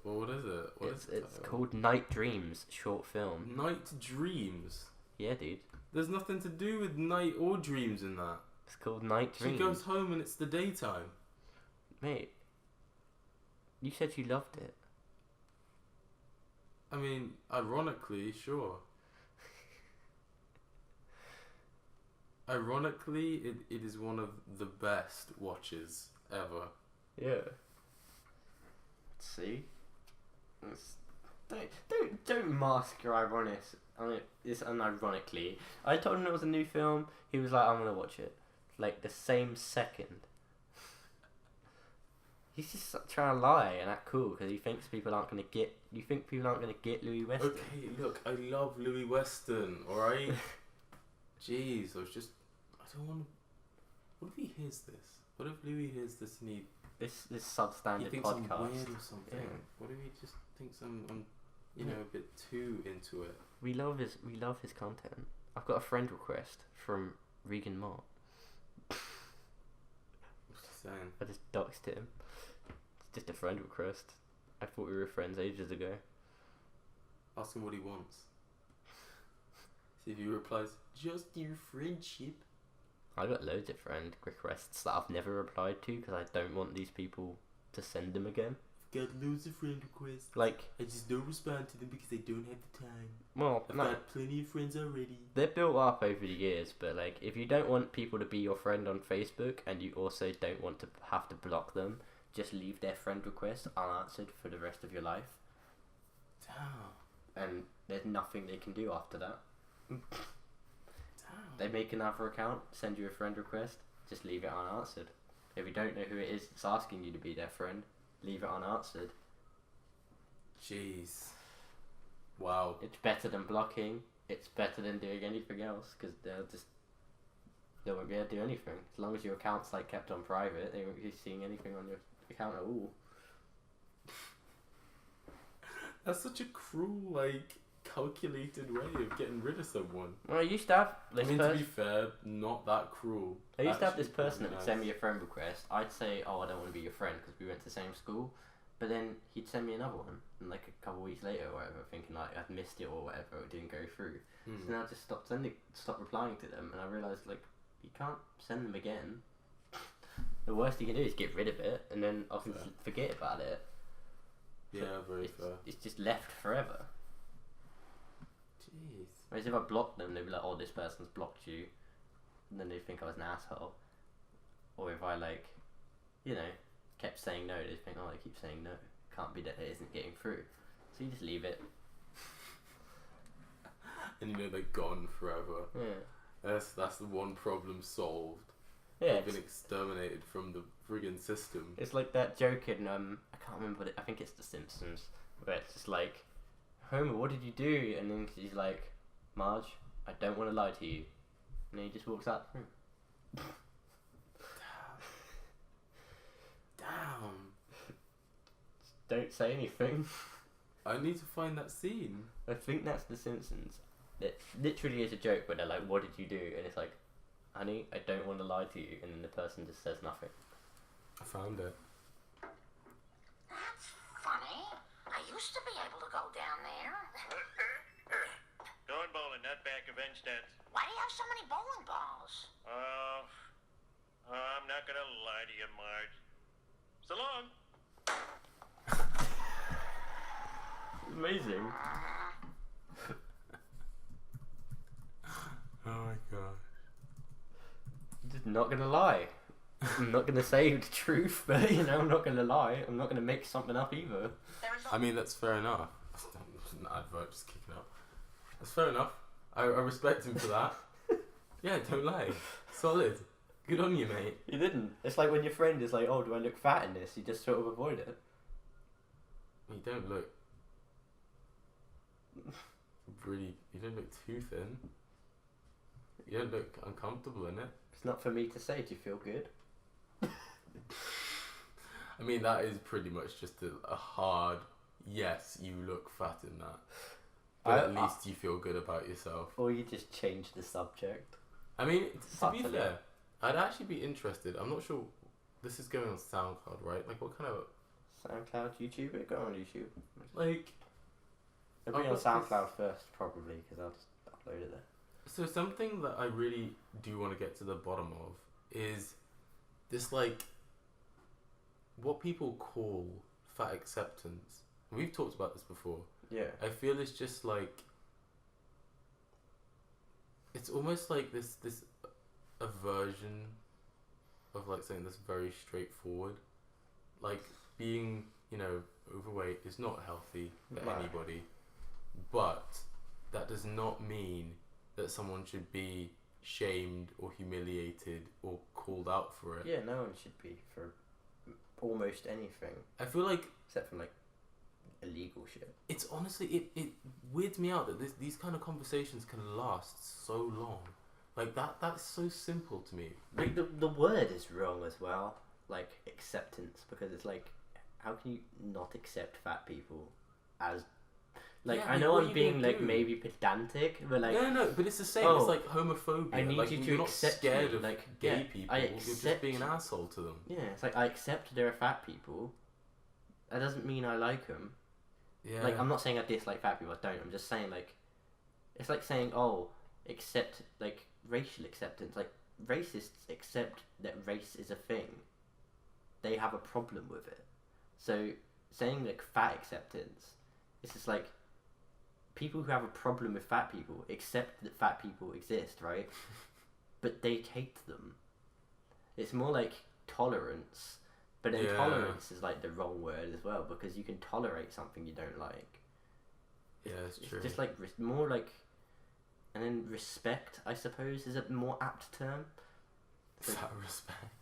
Well, what is it? It's called Night Dreams short film. Night Dreams. Yeah, dude. There's nothing to do with night or dreams in that. It's called Night Dreams. She goes home and it's the daytime. Mate, you said you loved it. I mean, ironically, sure. Ironically, it is one of the best watches ever. Yeah. See? Don't mask your ironics. I mean, it's unironically. I told him it was a new film. He was like, I'm gonna watch it. Like the same second. He's just trying to lie and act cool because he thinks people aren't gonna get. You think people aren't gonna get Louis Weston? Okay, look, I love Louis Weston. All right. Jeez, I don't want to. What if he hears this? What if Louis hears this and This substandard he thinks podcast. I'm weird or something? Yeah. What if he just thinks I'm a bit too into it? We love his content. I've got a friend request from Regan Mart. What's he saying? I just doxed him. It's just a friend request. I thought we were friends ages ago. Ask him what he wants. See if he replies, just your friendship. I got loads of friend requests that I've never replied to because I don't want these people to send them again. I've got loads of friend requests. Like, I just don't respond to them because I don't have the time. well, I've no, got plenty of friends already. they're built up over the years, but like, if you don't want people to be your friend on Facebook and you also don't want to have to block them, just leave their friend request unanswered for the rest of your life. Damn. And there's nothing they can do after that. Damn. They make another account, send you a friend request, just leave it unanswered. If you don't know who it is that's asking you to be their friend, leave it unanswered. Jeez. Wow. It's better than blocking. It's better than doing anything else because they won't be able to do anything. As long as your account's like kept on private, they won't be seeing anything on your account at all. That's such a cruel, like, calculated way of getting rid of someone. Well, I used to have I this mean, to be fair, not that cruel. I used to have this Actually, person that pretty would send me a friend request. I'd say, oh, I don't want to be your friend because we went to the same school. But then he'd send me another one, and like a couple of weeks later or whatever, thinking like I'd missed it or whatever, it didn't go through. So then I just stopped replying to them, and I realised like you can't send them again. The worst you can do is get rid of it, and then I can forget about it. Yeah, very fair. It's just left forever. Jeez. Whereas if I blocked them, they'd be like, oh, this person's blocked you. And then they'd think I was an asshole. Or if I, like, you know, kept saying no, they'd think, oh, they keep saying no. Can't be that it isn't getting through. So you just leave it. And you know they're gone forever. Yeah. That's the one problem solved. Yeah. They've been exterminated from the friggin' system. It's like that joke in, I can't remember what I think it's The Simpsons, where it's just like, Homer, what did you do? And then he's like, Marge, I don't want to lie to you. And then he just walks out the room. Damn. Don't say anything. I need to find that scene. I think that's The Simpsons. It literally is a joke where they're like, what did you do? And it's like, honey, I don't want to lie to you. And then the person just says nothing. I found it. That's funny. I used to be able to go down there. Going bowling, not back of end stands. Why do you have so many bowling balls? I'm not gonna lie to you, Marge. So long. Amazing. Oh my god. I'm just not gonna lie. I'm not gonna say the truth, but you know, I'm not gonna lie. I'm not gonna make something up either. I mean, that's fair enough. An advert just kicking up. That's fair enough. I respect him for that. Yeah, don't lie. Solid. Good on you, mate. You didn't. It's like when your friend is like, oh, do I look fat in this? You just sort of avoid it. You don't look really. You don't look too thin. You don't look uncomfortable in it. It's not for me to say. Do you feel good? I mean, that is pretty much just a hard yes. You look fat in that, but at least you feel good about yourself. Or you just change the subject. I mean, to be Subtly. fair, I'd actually be interested. I'm not sure. This is going on SoundCloud, right? Like, what kind of SoundCloud, YouTube, it go on YouTube. like? It'll be I've on got SoundCloud first, probably, because I'll just upload it there. So something that I really do want to get to the bottom of is this, like, what people call fat acceptance. We've talked about this before. Yeah. I feel it's just like, it's almost like this aversion of like something that's very straightforward. Like, being, you know, overweight is not healthy for Right. anybody, but that does not mean that someone should be shamed or humiliated or called out for it. Yeah, no one should be for almost anything. I feel like Except for, like, illegal shit. it's honestly, it weirds me out that these kind of conversations can last so long. Like, that's so simple to me. Like, the word is wrong as well. Like, acceptance. Because it's like, how can you not accept fat people as... Like, Yeah, I like, know what are I'm you being, gonna like, do? maybe pedantic, but, like... No, but it's the same. Oh, It's like homophobia. I need like, you to you're not accept scared me, of like, gay yeah, people. I You're just accept being an you. asshole to them. Yeah, it's like, I accept there are fat people. That doesn't mean I like them. Yeah. Like, I'm not saying I dislike fat people, I don't. I'm just saying, like... It's like saying, oh, accept, like, racial acceptance. Like, racists accept that race is a thing. They have a problem with it. So, saying, like, fat acceptance, it's just like... People who have a problem with fat people accept that fat people exist, right? But they hate them. It's more like tolerance. But then Yeah. tolerance is like the wrong word as well, because you can tolerate something you don't like. Yeah, it's true. It's just like more like, and then respect, I suppose, is a more apt term. Fat respect.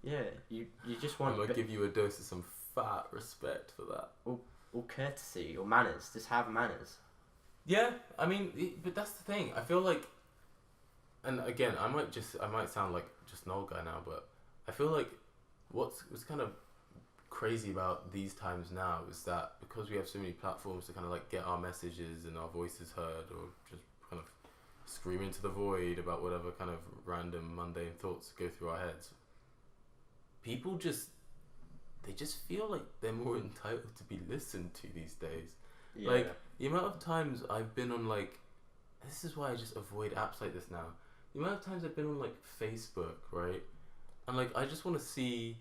Yeah, you just I'm want gonna give you a dose of some fat respect for that. or courtesy or manners. Just have manners. Yeah, I mean, but that's the thing. I feel like, and again, I might sound like just an old guy now, but I feel like what's kind of crazy about these times now is that because we have so many platforms to kind of like get our messages and our voices heard, or just kind of scream into the void about whatever kind of random mundane thoughts go through our heads, people just feel like they're more entitled to be listened to these days. Yeah. Like, the amount of times I've been on, like, this is why I just avoid apps like this now. The amount of times I've been on, like, Facebook, right? And, like, I just want to see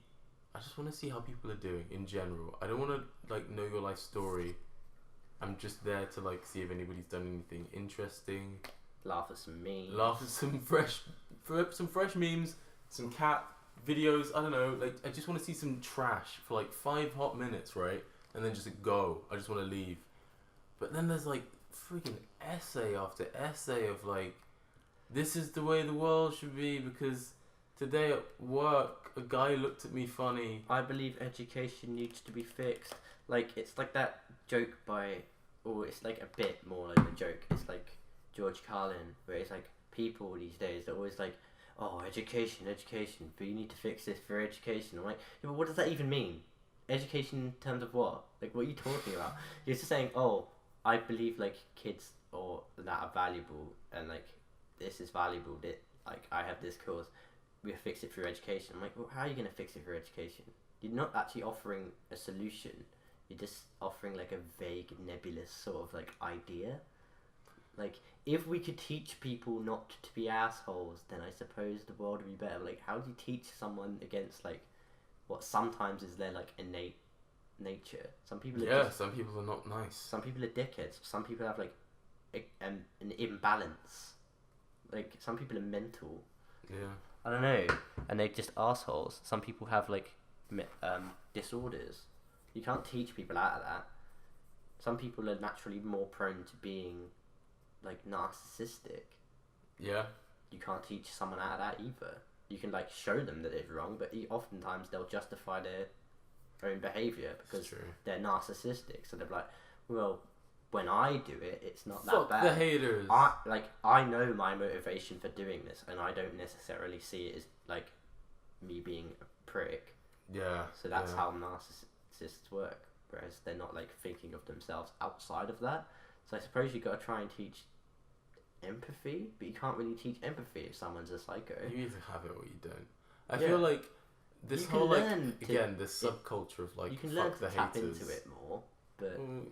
how people are doing in general. I don't want to, like, know your life story. I'm just there to, like, see if anybody's done anything interesting. Laugh at some memes. Laugh at some fresh memes, some cat videos. I don't know. Like, I just want to see some trash for, like, 5 hot minutes, right? And then just go. I just want to leave. But then there's, like, freaking essay after essay of, like, this is the way the world should be because today at work a guy looked at me funny. I believe education needs to be fixed. Like, it's like that joke or it's like a bit more like a joke. It's like George Carlin, where it's like people these days are always like, oh, education, but you need to fix this for education. I'm like, yeah, but what does that even mean? Education in terms of what? Like, what are you talking about? You're just saying, oh, I believe like kids or that are valuable and like this is valuable, that like I have this cause, we fix it through education. I'm like, well, how are you going to fix it through education? You're not actually offering a solution. You're just offering like a vague, nebulous sort of like idea. Like, if we could teach people not to be assholes, then I suppose the world would be better. Like, how do you teach someone against like what sometimes is their like innate nature? Some people are some people are not nice. some people are dickheads. Some people have like an imbalance. Like, some people are mental. Yeah. I don't know, and they're just assholes. Some people have like disorders. You can't teach people out of that. Some people are naturally more prone to being like narcissistic. Yeah. You can't teach someone out of that either. You can like show them that it's wrong, but oftentimes they'll justify their own behaviour because they're narcissistic. So they're like, well, when I do it, it's not Fuck that bad. the haters. I know my motivation for doing this, and I don't necessarily see it as like me being a prick. Yeah. So that's how narcissists work. Whereas they're not like thinking of themselves outside of that. So I suppose you got to try and teach empathy, but you can't really teach empathy if someone's a psycho. You either have it or you don't. I feel like this You whole can like learn again this subculture of like you can learn fuck to the tap haters. into it more, but You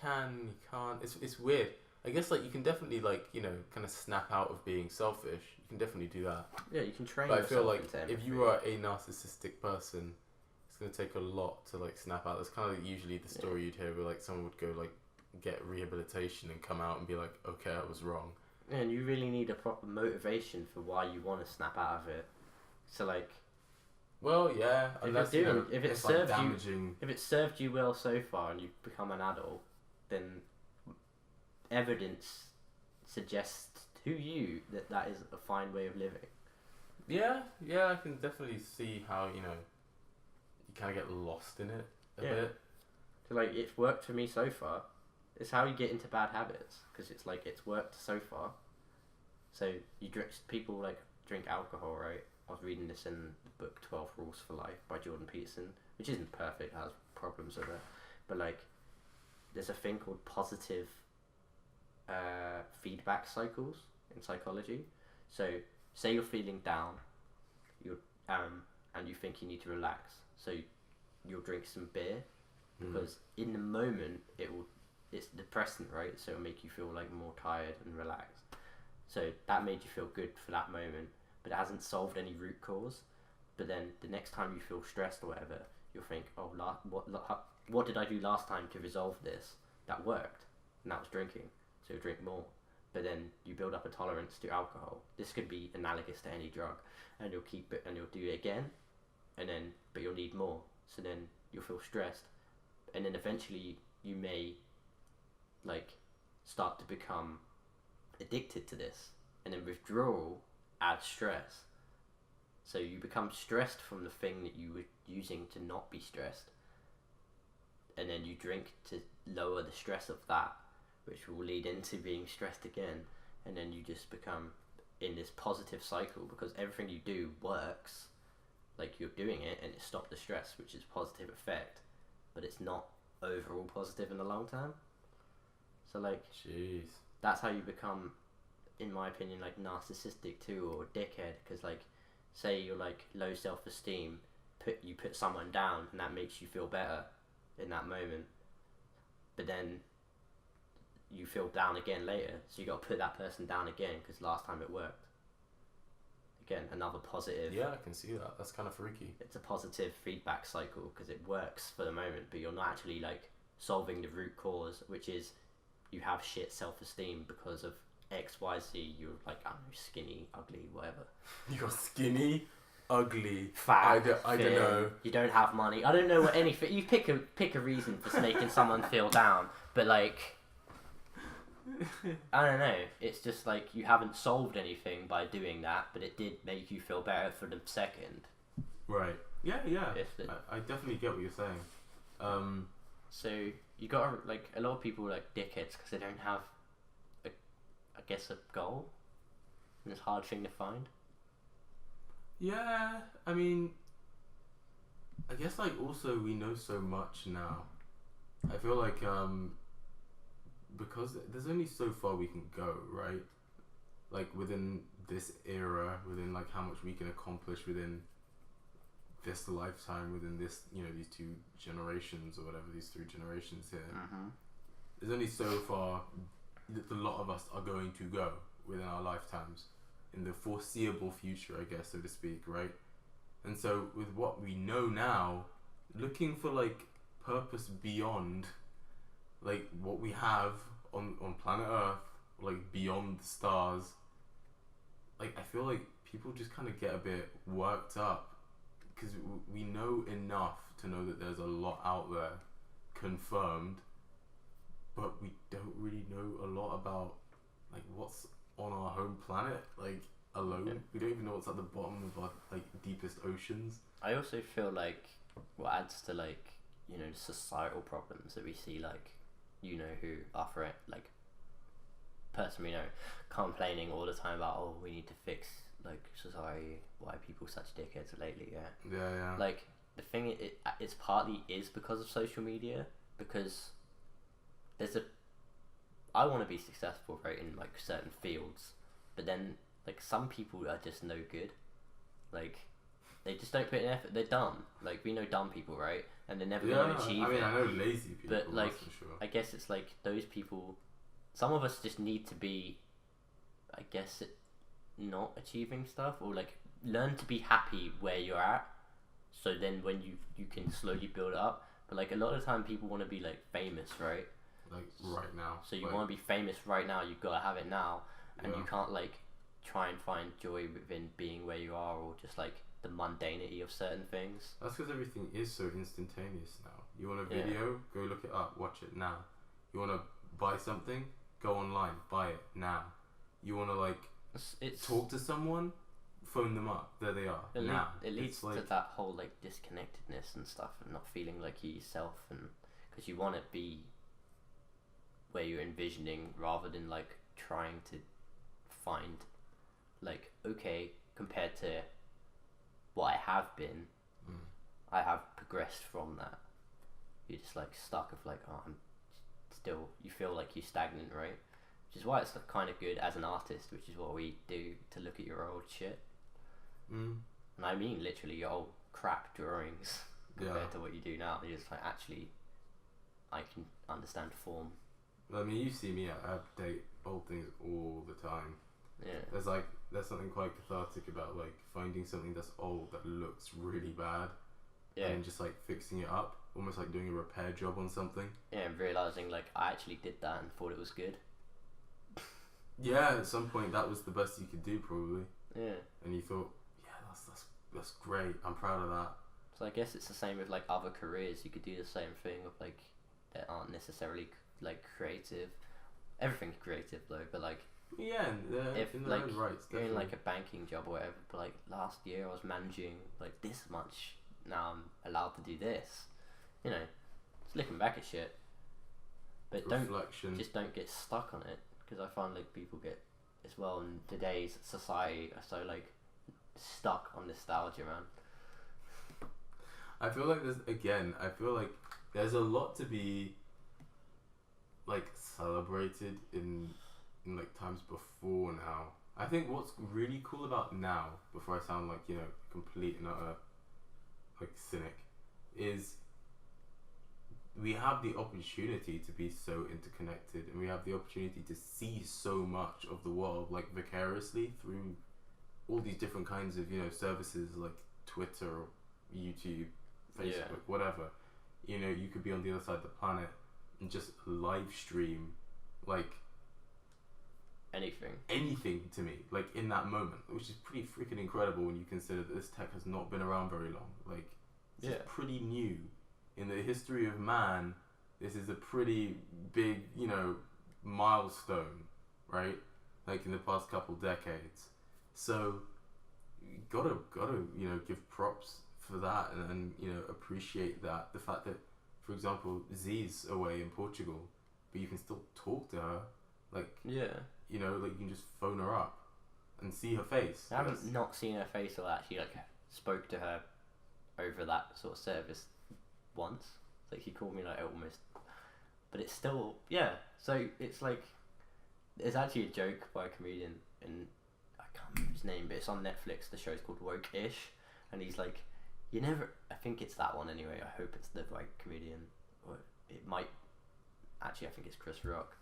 can, you can't. It's weird. I guess like you can definitely like kind of snap out of being selfish. You can definitely do that. yeah, you can train. But I feel yourself like into if empathy. you are a narcissistic person, it's gonna take a lot to like snap out. That's kind of like usually the story you'd hear where like someone would go like get rehabilitation and come out and be like, okay, I was wrong. Yeah, and you really need a proper motivation for why you want to snap out of it. So like, Well, yeah, If unless you're you know, doing- if it it's like serves you- damaging. if it served you well so far and you've become an adult, then evidence suggests to you that that is a fine way of living. Yeah, I can definitely see how you kind of get lost in it a bit. So like, it's worked for me so far. It's how you get into bad habits, because it's like it's worked so far. So you people like drink alcohol, right? I was reading this in the book 12 Rules for Life by Jordan Peterson, which isn't perfect, has problems with it, but like there's a thing called positive feedback cycles in psychology. So say you're feeling down, and you think you need to relax, so you'll drink some beer, because in the moment it's depressant, right? So it'll make you feel like more tired and relaxed. So that made you feel good for that moment, but it hasn't solved any root cause. But then the next time you feel stressed or whatever, you'll think, oh, what did I do last time to resolve this? That worked, and that was drinking. So you'll drink more. But then you build up a tolerance to alcohol. This could be analogous to any drug, and you'll keep it, and you'll do it again, but you'll need more. So then you'll feel stressed, and then eventually you may like start to become addicted to this, and then withdrawal adds stress. So you become stressed from the thing that you were using to not be stressed, and then you drink to lower the stress of that, which will lead into being stressed again, and then you just become in this positive cycle because everything you do works. Like, like you're doing it and it stopped the stress, which is a positive effect, but it's not overall positive in the long term. So like, Jeez. that's how you become, in my opinion, like narcissistic too, or dickhead. Because like, say you're like low self-esteem, you put someone down and that makes you feel better in that moment, but then you feel down again later, so you got to put that person down again because last time it worked. Again, another positive. Yeah, I can see that. That's kind of freaky. It's a positive feedback cycle because it works for the moment, but you're not actually like solving the root cause, which is you have shit self-esteem because of XYZ. You're like, I don't know, skinny, ugly, whatever. You're skinny, ugly, Fat. I don't know. You don't have money. I don't know what anything. You pick a reason for making someone feel down, but like, I don't know. It's just like you haven't solved anything by doing that, but it did make you feel better for the second. Right. Yeah. If I definitely get what you're saying. So you got like a lot of people like dickheads because they don't have, I guess, a goal, and it's a hard thing to find. Yeah, I mean, I guess like also we know so much now. I feel like because there's only so far we can go, right? Like within this era, within like how much we can accomplish within this lifetime, within this, you know, these 2 generations or whatever, these 3 generations here. Mm-hmm. There's only so far that a lot of us are going to go within our lifetimes in the foreseeable future, I guess, so to speak, right? And so with what we know now, looking for like purpose beyond like what we have on planet Earth, like beyond the stars, like I feel like people just kind of get a bit worked up because we know enough to know that there's a lot out there confirmed, but we don't really know a lot about like what's on our home planet, like alone. Yeah. We don't even know what's at the bottom of our like deepest oceans. I also feel like what adds to like, you know, societal problems that we see, like, you know, who are for it, like, person we know complaining all the time about, oh, we need to fix like society, why are people such dickheads lately. Yeah. Like the thing, it's partly is because of social media, because I want to be successful, right, in like certain fields, but then like some people are just no good, like they just don't put in effort. They're dumb. Like we know dumb people, right, and they're never going to achieve I mean, it. I know lazy people, But like, that's for sure. I guess it's like those people. Some of us just need to be, I guess, not achieving stuff, or like learn to be happy where you're at. So then when you can slowly build up. But like a lot of the time people want to be like famous, right? Like right now. So you like, want to be famous right now. You've got to have it now, and Yeah. you can't like try and find joy within being where you are, or just like the mundanity of certain things. That's because everything is so instantaneous now. You want a Yeah. video? Go look it up. Watch it now. You want to buy something? Go online. Buy it now. You want to like It's talk to someone? Phone them up. There they are. Now. It leads It's like, to that whole like disconnectedness and stuff, and not feeling like you yourself, and because you want to be where you're envisioning, rather than like trying to find like, okay, compared to what I have been, I have progressed from that. You're just like stuck of like, oh, I'm still, you feel like you're stagnant, right? Which is why it's kind of good as an artist, which is what we do, to look at your old shit. And I mean literally your old crap drawings compared to what you do now. You're just like, actually, I can understand form. I mean, you see me. I update old things all the time. Yeah. There's something quite cathartic about like finding something that's old that looks really bad, Yeah. and just like fixing it up, almost like doing a repair job on something. Yeah, and realizing like I actually did that and thought it was good. Yeah, at some point that was the best you could do, probably. Yeah. And you thought, yeah, that's great. I'm proud of that. So I guess it's the same with like other careers. You could do the same thing with like that aren't necessarily like creative. Everything's creative though, but like Yeah, if in their like own rights, you're in definitely. like a banking job or whatever, but like last year I was managing like this much. Now I'm allowed to do this. You know, it's looking back at shit. But Reflection. don't get stuck on it, because I find like people get as well in today's society are so like stuck on nostalgia, man. I feel like there's a lot to be like celebrated in like times before now. I think what's really cool about now, before I sound like, you know, complete and utter like cynic, is we have the opportunity to be so interconnected, and we have the opportunity to see so much of the world like vicariously through all these different kinds of, you know, services like Twitter, YouTube, Facebook, whatever. You know, you could be on the other side of the planet and just live stream like anything to me, like in that moment, which is pretty freaking incredible when you consider that this tech has not been around very long. Like, it's pretty new in the history of man. This is a pretty big, you know, milestone, right? Like in the past couple decades. So gotta you know, give props for that, and you know, appreciate that, the fact that, for example, Z's away in Portugal, but you can still talk to her, like, you know, like you can just phone her up and see her face. I haven't not seen her face or actually like spoke to her over that sort of service once. Like, he called me like almost, but it's still so it's like, there's actually a joke by a comedian, and I can't remember his name, but it's on Netflix. The show's called Woke-ish, and he's like, you never, I think it's that one anyway, I hope it's the right comedian, or it might, actually I think it's Chris Rock,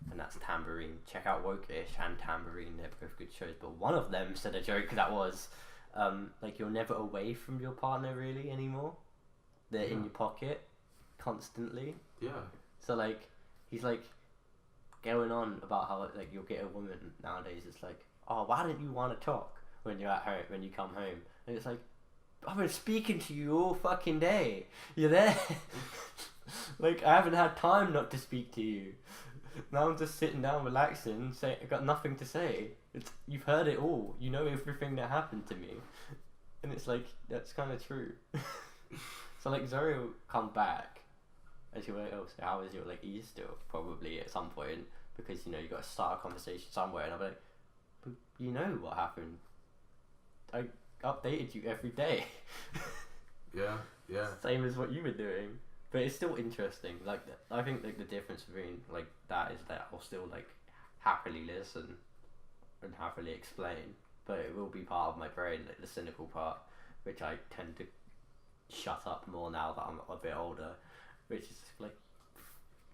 and that's Tambourine. Check out Woke-ish and Tambourine, they're both good shows, but one of them said a joke that was like, you're never away from your partner really anymore, they're in your pocket constantly. So like, he's like going on about how like you'll get a woman nowadays, it's like, oh, why don't you want to talk when you're at home, when you come home, and it's like, I've been speaking to you all fucking day, you're there. Like, I haven't had time not to speak to you. Now I'm just sitting down relaxing, say I got nothing to say. You've heard it all, you know everything that happened to me, and it's like, that's kind of true. So like, Zoe will come back and she'll be like, oh, so how is your like Easter? Probably at some point, because you know you got to start a conversation somewhere, and I'll be like, but you know what happened, I updated you every day. Same as what you were doing, but it's still interesting. Like, I think like the difference between like that is that I'll still like happily listen and happily explain, but it will be part of my brain, like the cynical part, which I tend to shut up more now that I'm a bit older, which is like,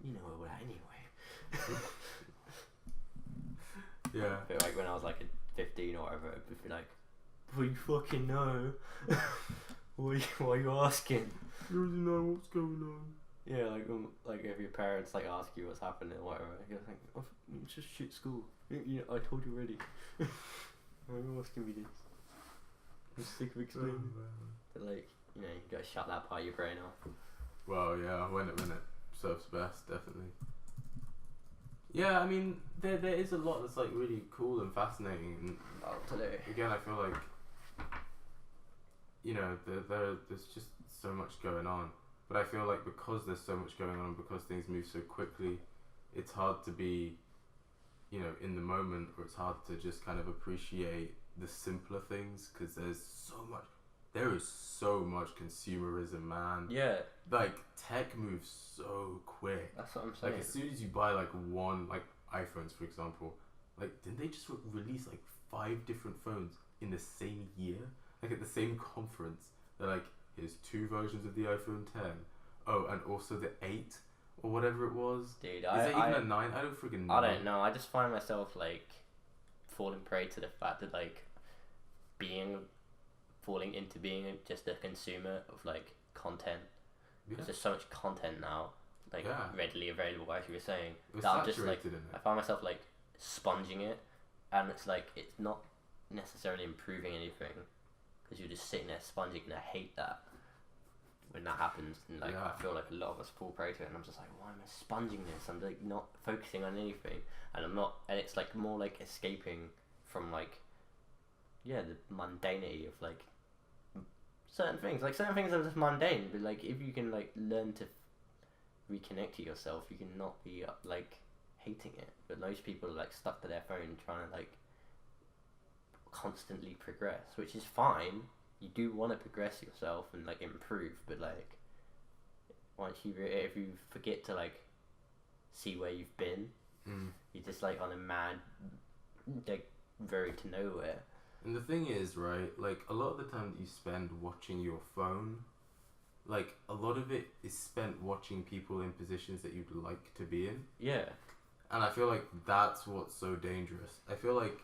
you know all that anyway. But like when I was like 15 or whatever, it'd be like, well, you fucking know. Why are you asking? You already know what's going on. Yeah, like if your parents like ask you what's happening or whatever, you're like, oh, it's just shit school. I told you already. Why are you asking me this? I'm sick of explaining. But like, you know, you gotta shut that part of your brain off. Well, yeah, when it serves best, definitely. Yeah, I mean, there is a lot that's like really cool and fascinating. And today. Again, I feel like, you know, there's just so much going on. But I feel like because there's so much going on, because things move so quickly, it's hard to be, you know, in the moment, or it's hard to just kind of appreciate the simpler things, because there is so much consumerism, man. Yeah. Like, tech moves so quick. That's what I'm saying. Like, as soon as you buy like one, like iPhones for example, like, didn't they just release like 5 different phones in the same year? Like, at the same conference, they're like, here's 2 versions of the iPhone 10. Oh, and also the 8 or whatever it was. Dude, is it even a 9? I don't freaking know. I don't know. I just find myself like falling prey to the fact that like falling into being just a consumer of like content. Because there's so much content now, like readily available, as you were saying. We're that I'm just like, in it. I find myself like sponging it, and it's like, it's not necessarily improving anything, because you're just sitting there sponging, and I hate that when that happens. And like, I feel like a lot of us fall prey to it, and I'm just like, why am I sponging this? I'm like not focusing on anything, and it's like more like escaping from like, the mundanity of like certain things. Like, certain things are just mundane, but like, if you can like learn to reconnect to yourself, you can not be like hating it. But most people are like stuck to their phone trying to like constantly progress, which is fine. you do want to progress yourself and like improve, but like once if you forget to like see where you've been, you're just like on a mad like road to nowhere. And the thing is, right, like a lot of the time that you spend watching your phone, like a lot of it is spent watching people in positions that you'd like to be in. Yeah. And I feel like that's what's so dangerous. I feel like,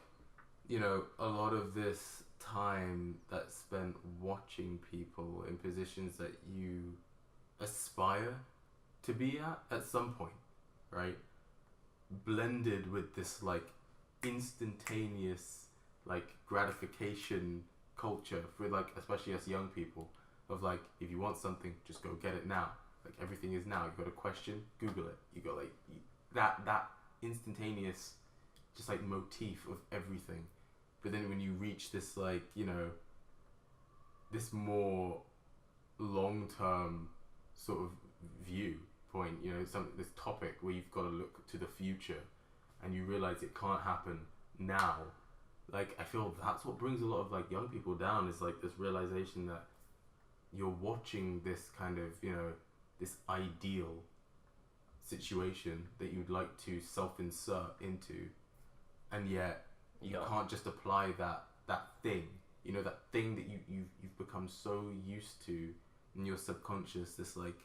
you know, a lot of this time that's spent watching people in positions that you aspire to be at some point, right? Blended with this like instantaneous like gratification culture for like especially us young people of like if you want something just go get it now, like everything is now, you got a question, Google it, you got like that instantaneous just like motif of everything. But then when you reach this like, you know, this more long-term sort of viewpoint, you know, this topic where you've got to look to the future and you realize it can't happen now, like I feel that's what brings a lot of like young people down, is like this realization that you're watching this kind of, you know, this ideal situation that you'd like to self-insert into, and yet you can't just apply that thing, you know, that thing that you've become so used to in your subconscious, this like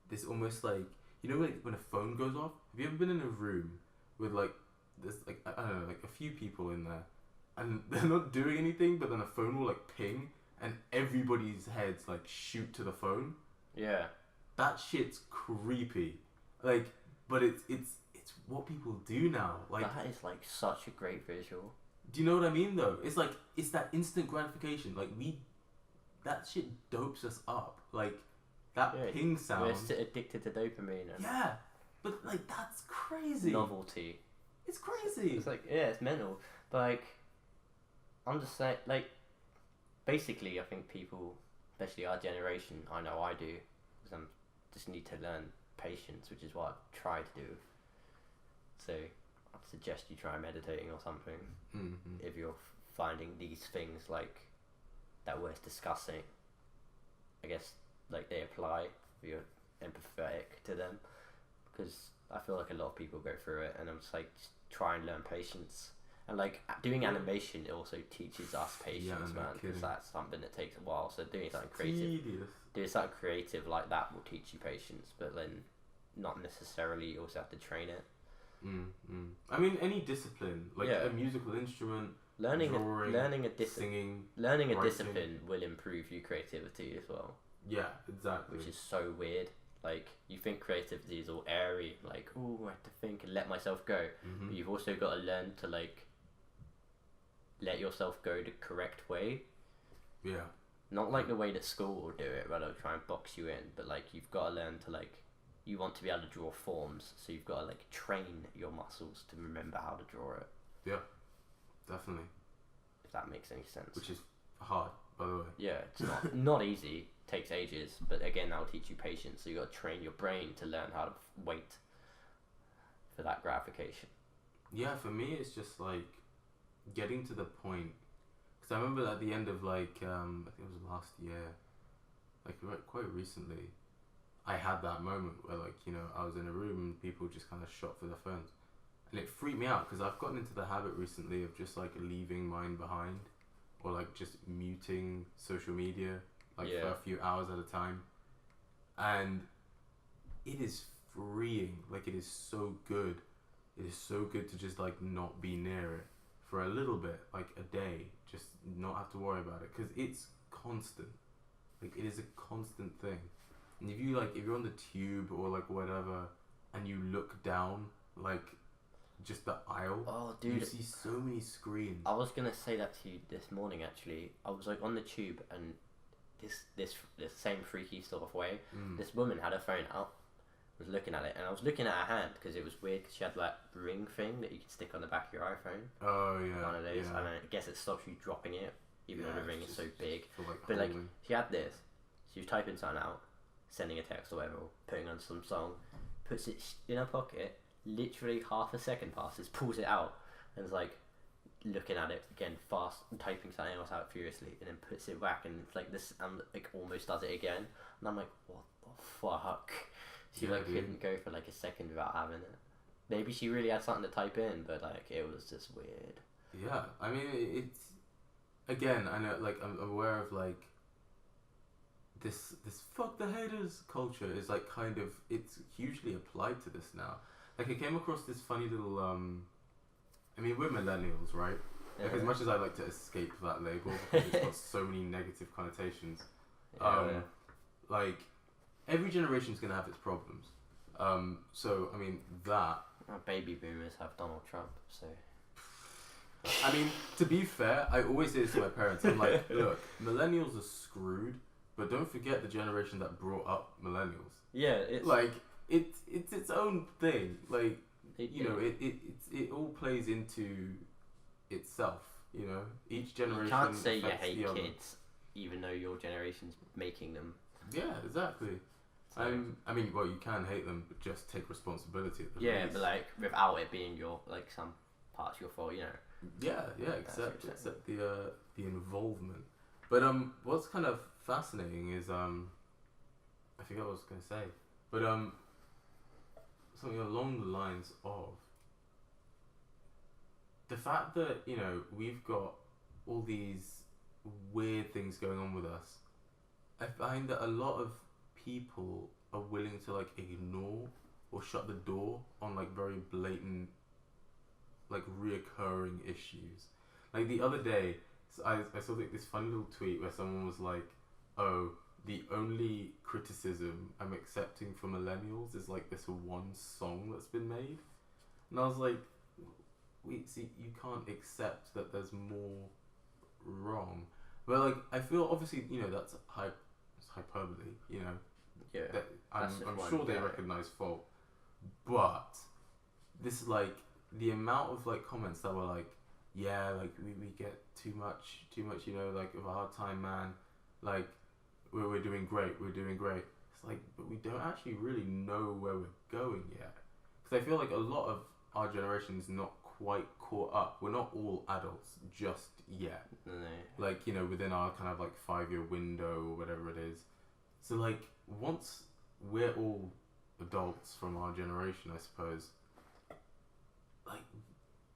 this almost like, you know, like when a phone goes off, have you ever been in a room with like this like I don't know, like a few people in there and they're not doing anything, but then a phone will like ping and everybody's heads like shoot to the phone? Yeah. That shit's creepy. Like, but it's what people do now. Like, that is like such a great visual. Do you know what I mean though? It's like, it's that instant gratification. Like that shit dopes us up. Like that ping sound. We're addicted to dopamine. And yeah, but like that's crazy. Novelty. It's crazy. It's like, yeah, it's mental. But like, I'm just saying, like, basically, I think people, especially our generation, I know I do, because I just need to learn patience, which is what I've tried to do. So I'd suggest you try meditating or something if you're finding these things like that we're discussing. I guess like they apply if you're empathetic to them, because I feel like a lot of people go through it, and I'm just like, just try and learn patience. And like doing animation, it also teaches us patience, man, because that's something that takes a while. So doing something creative like that will teach you patience, but then not necessarily you also have to train it. I mean, any discipline, like a musical instrument, learning a writing. discipline will improve your creativity as well. Yeah, exactly. Which is so weird. Like, you think creativity is all airy, like, oh, I have to think and let myself go. But you've also got to learn to like let yourself go the correct way. Yeah. Not like the way that school will do it, where they'll try and box you in, but like you've got to learn to like, you want to be able to draw forms, so you've got to like train your muscles to remember how to draw it. Yeah, definitely. If that makes any sense. Which is hard, by the way. Yeah, it's not easy. Takes ages, but again, that'll teach you patience. So you got to train your brain to learn how to wait for that gratification. Yeah, for me, it's just like getting to the point. Because I remember at the end of like I think it was last year, like quite recently, I had that moment where like, you know, I was in a room and people just kind of shot for their phones, and it freaked me out because I've gotten into the habit recently of just like leaving mine behind, or like just muting social media like for a few hours at a time, and it is freeing. Like, it is so good. It is so good to just like not be near it for a little bit, like a day, just not have to worry about it, because it's constant. Like, it is a constant thing. And if you're on the tube or like whatever, and you look down like just the aisle, dude, you see so many screens. I was gonna say that to you this morning actually. I was like on the tube, and this same freaky sort of way, this woman had her phone out, was looking at it, and I was looking at her hand because it was weird, because she had that ring thing that you can stick on the back of your iPhone. Oh yeah. One of those. Yeah. And I guess it stops you dropping it, even though the ring is so big. Like but like, she had this. She was typing something out, sending a text or whatever, putting on some song, puts it in her pocket. Literally half a second passes, pulls it out, and is like, looking at it again fast and typing something else out furiously and then puts it back and it's like this and like almost does it again and I'm like, what the fuck? She like couldn't go for like a second without having it. Maybe she really had something to type in, but like it was just weird. Yeah, I mean it's again, I know, like I'm aware of like this fuck the haters culture is like kind of, it's hugely applied to this now. Like I came across this funny little I mean, we're millennials, right? Like, as much as I like to escape that label because it's got so many negative connotations, like every generation's gonna have its problems. So I mean that. Baby boomers have Donald Trump, so. I mean, to be fair, I always say this to my parents. I'm like, look, millennials are screwed, but don't forget the generation that brought up millennials. Yeah, it's like it's its own thing. Like it all plays into itself. You know, each generation. You can't say you affects hate the other. kids, even though your generation's making them. Yeah, exactly. So, I mean, well, you can hate them, but just take responsibility. At the yeah, least. but like without it being your like some parts your fault, you know. Yeah, except the involvement. But what's kind of fascinating is I forget what I was gonna say, but something along the lines of the fact that, you know, we've got all these weird things going on with us. I find that a lot of people are willing to like ignore or shut the door on like very blatant, like reoccurring issues. Like the other day, I saw like this funny little tweet where someone was like, "Oh, the only criticism I'm accepting for millennials is like this one song that's been made," and I was like, "Wait, see, you can't accept that there's more wrong." But like, I feel obviously, you know, that's hyperbole, you know. Yeah. That I'm one sure they guy. recognize fault, but this like the amount of like comments that were like, yeah, like we get too much, you know, like of a hard time, man. Like we're doing great. It's like, but we don't actually really know where we're going yet. Because I feel like a lot of our generation is not quite caught up. We're not all adults just yet. No. Like, you know, within our kind of like 5-year window or whatever it is. So like once we're all adults from our generation, I suppose, like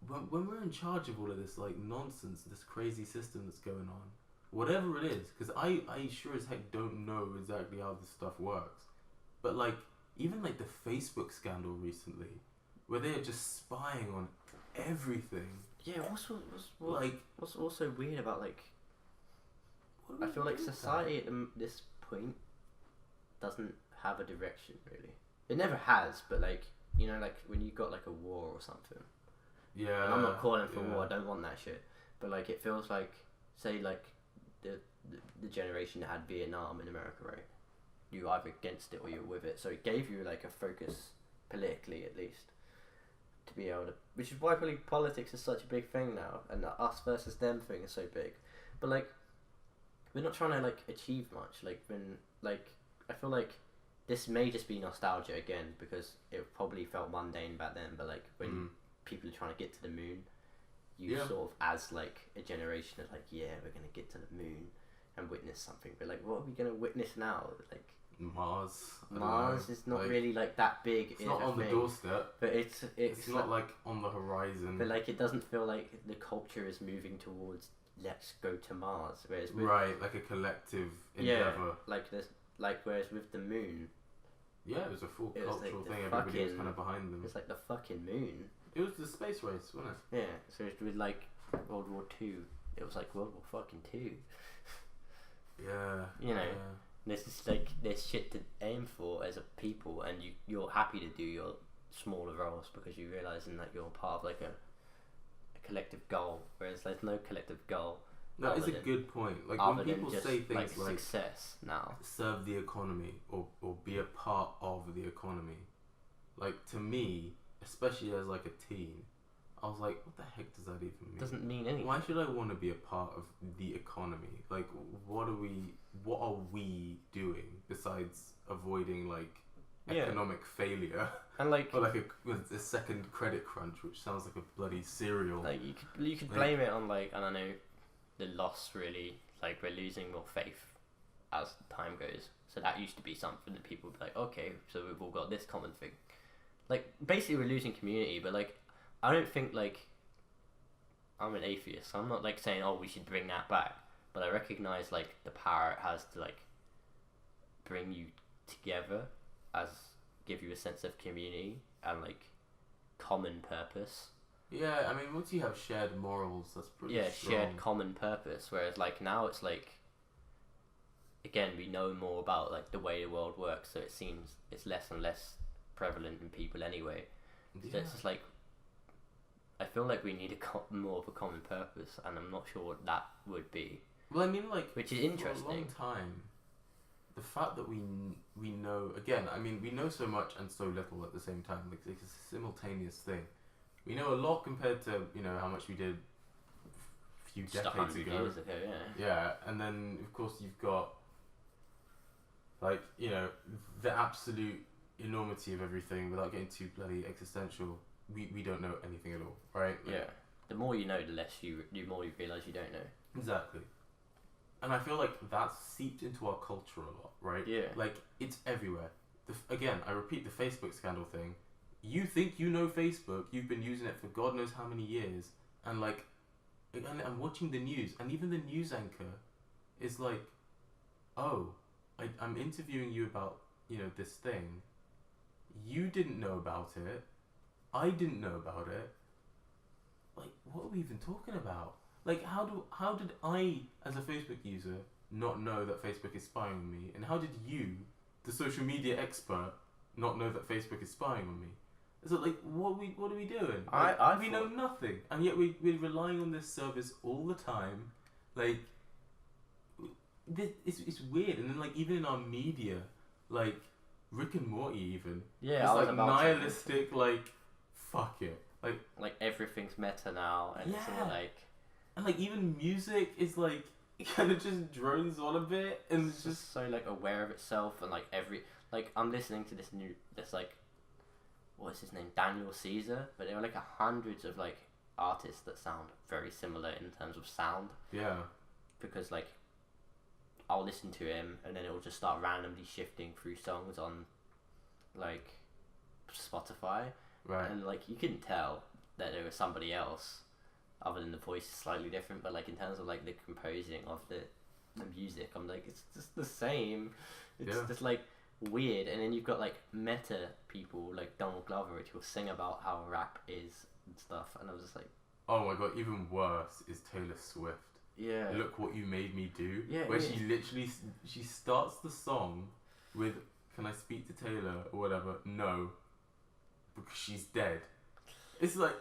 when we're in charge of all of this like nonsense, this crazy system that's going on, whatever it is, because I sure as heck don't know exactly how this stuff works, but like even like the Facebook scandal recently, where they're just spying on everything. Yeah, what's also weird about like, I feel like society at this point doesn't have a direction really. It never has, but like, you know, like when you got like a war or something. Yeah. And I'm not calling for war. I don't want that shit. But like, it feels like, say like, the generation that had Vietnam in America, right? You were either against it or you were with it. So it gave you like a focus politically, at least, to be able to. Which is why probably politics is such a big thing now, and the us versus them thing is so big. But like, we're not trying to like achieve much. Like when like, I feel like this may just be nostalgia again because it probably felt mundane back then. But like when people are trying to get to the moon, you sort of as like a generation of like, yeah, we're gonna get to the moon and witness something. But like, what are we gonna witness now? Like Mars. Mars is not like, really like that big. It's not on the doorstep. But it's not like on the horizon. But like, it doesn't feel like the culture is moving towards let's go to Mars. Whereas like a collective endeavor. Like this. Like whereas with the moon. Yeah, it was a full cultural thing. Fucking, everybody was kind of behind them. It's like the fucking moon. It was the space race, wasn't it? Yeah. So with like World War II, it was like World War fucking II. Yeah. You know. Yeah. There's just like there's shit to aim for as a people, and you're happy to do your smaller roles because you're realizing that you're part of like a collective goal, whereas there's no collective goal. No, it's a good point. Like when people say things like success now, serve the economy or be a part of the economy, like to me, especially as like a teen, I was like, what the heck does that even mean? Doesn't mean anything. Why should I want to be a part of the economy? Like, what are we doing besides avoiding like economic failure. And like, Or like a second credit crunch, which sounds like a bloody cereal. like you could blame it on like, I don't know, the loss really. Like we're losing more faith as time goes. So that used to be something that people would be like, okay, so we've all got this common thing. Like basically we're losing community, but like I don't think like I'm an atheist. So I'm not like saying, oh, we should bring that back. But I recognize like the power it has to like bring you together, as give you a sense of community and like common purpose. Yeah, I mean, once you have shared morals, that's pretty strong. Shared common purpose. Whereas like now it's like, again, we know more about like the way the world works, so it seems it's less and less prevalent in people anyway. So it's just like, I feel like we need more of a common purpose, and I'm not sure what that would be. Well, I mean, like, which is interesting. For a long time, the fact that we know, again, I mean, we know so much and so little at the same time. Like, it's a simultaneous thing. We know a lot compared to, you know, how much we did a few decades ago. Years ago, yeah. Yeah, and then, of course, you've got, like, you know, the absolute enormity of everything without getting too bloody existential. We don't know anything at all, right? Like, yeah. The more you know, the more you realise you don't know. Exactly. And I feel like that's seeped into our culture a lot, right? Yeah. Like, it's everywhere. Again, I repeat the Facebook scandal thing. You think you know Facebook, you've been using it for God knows how many years, and like, and I'm watching the news, and even the news anchor is like, oh, I'm interviewing you about, you know, this thing. You didn't know about it. I didn't know about it. Like, what are we even talking about? Like, how did I, as a Facebook user, not know that Facebook is spying on me? And how did you, the social media expert, not know that Facebook is spying on me? So, like, what are we doing? Like, we know nothing, and yet we're relying on this service all the time. Like, it's weird. And then, like, even in our media, like Rick and Morty, even it's like nihilistic. Like, fuck it. Like everything's meta now, and it's all like. And like even music is like it kind of just drones on a bit, and it's just so like aware of itself, and like I'm listening to this like, what's his name, Daniel Caesar, but there are like hundreds of like artists that sound very similar in terms of sound. Yeah. Because like I'll listen to him, and then it will just start randomly shifting through songs on like Spotify, right? And like you couldn't tell that there was somebody else. Other than the voice is slightly different, but like in terms of like the composing of the music, I'm like, it's just the same. It's just like weird. And then you've got like meta people like Donald Glover, which will sing about how rap is and stuff, and I was just like, oh my god, even worse is Taylor Swift. Yeah. Look What You Made Me Do. Yeah. Where she literally she starts the song with, "Can I speak to Taylor?" or whatever. No, because she's dead. It's like.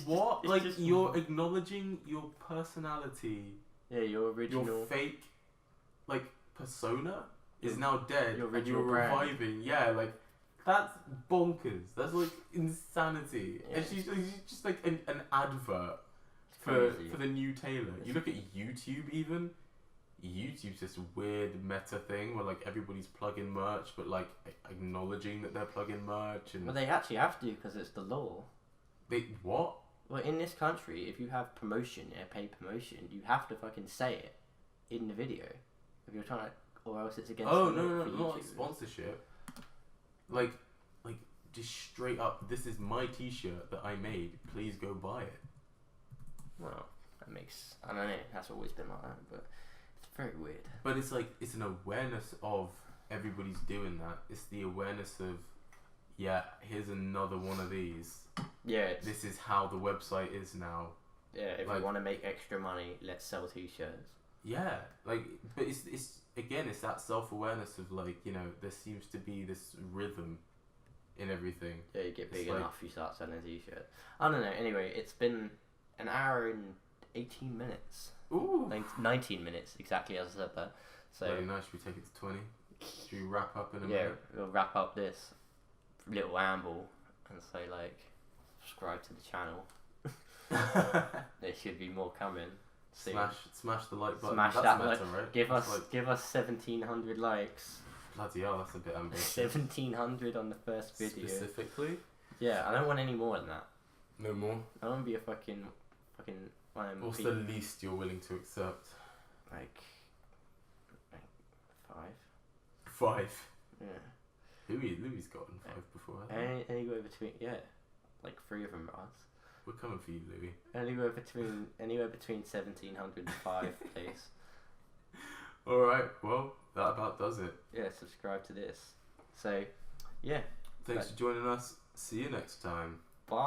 What? Like, you're acknowledging your personality. Yeah, your original. Your fake, like, persona is now dead, your and you're brand. reviving. Yeah, like, that's bonkers. That's, like, insanity. Yeah. And she's just, like, an advert for the new Taylor. You look at YouTube, even. YouTube's this weird meta thing where, like, everybody's plugging merch, but, like, acknowledging that they're plugging merch. And well, they actually have to, because it's the law. What? Well, in this country, if you have promotion, paid promotion, you have to fucking say it in the video if you're trying to, or else it's against. Oh no, not like sponsorship. Like, just straight up. This is my T-shirt that I made. Please go buy it. Well, that makes. I don't know. That's always been like that, but it's very weird. But it's like it's an awareness of everybody's doing that. It's the awareness of. Yeah, here's another one of these. Yeah. This is how the website is now. Yeah, if you want to make extra money, let's sell T-shirts. Yeah, like, but it's again, it's that self-awareness of like, you know, there seems to be this rhythm in everything. Yeah, you get big enough, you start selling T-shirts. I don't know. Anyway, it's been an hour and 18 minutes. Ooh. 19 minutes exactly as I said that. So. Very nice. Should we take it to 20? Should we wrap up in a minute? minute? Yeah, we'll wrap up this little amble and say like subscribe to the channel. There should be more coming soon. Smash the like button. Smash That's that meta, like, right? give us 1,700 likes. Bloody hell, that's a bit ambitious. 1,700 on the first video. Specifically? Yeah, I don't want any more than that. No more? I don't want to be a fucking What's the least you're willing to accept? like 5. 5. Yeah. Louis gotten 5 before, hasn't he? Anywhere between, yeah, like 3 of them are us. We're coming for you, Louis. Anywhere between 1,700 and 5, please. Alright, well, that about does it. Yeah, subscribe to this. So, yeah. Thanks for joining us. See you next time. Bye.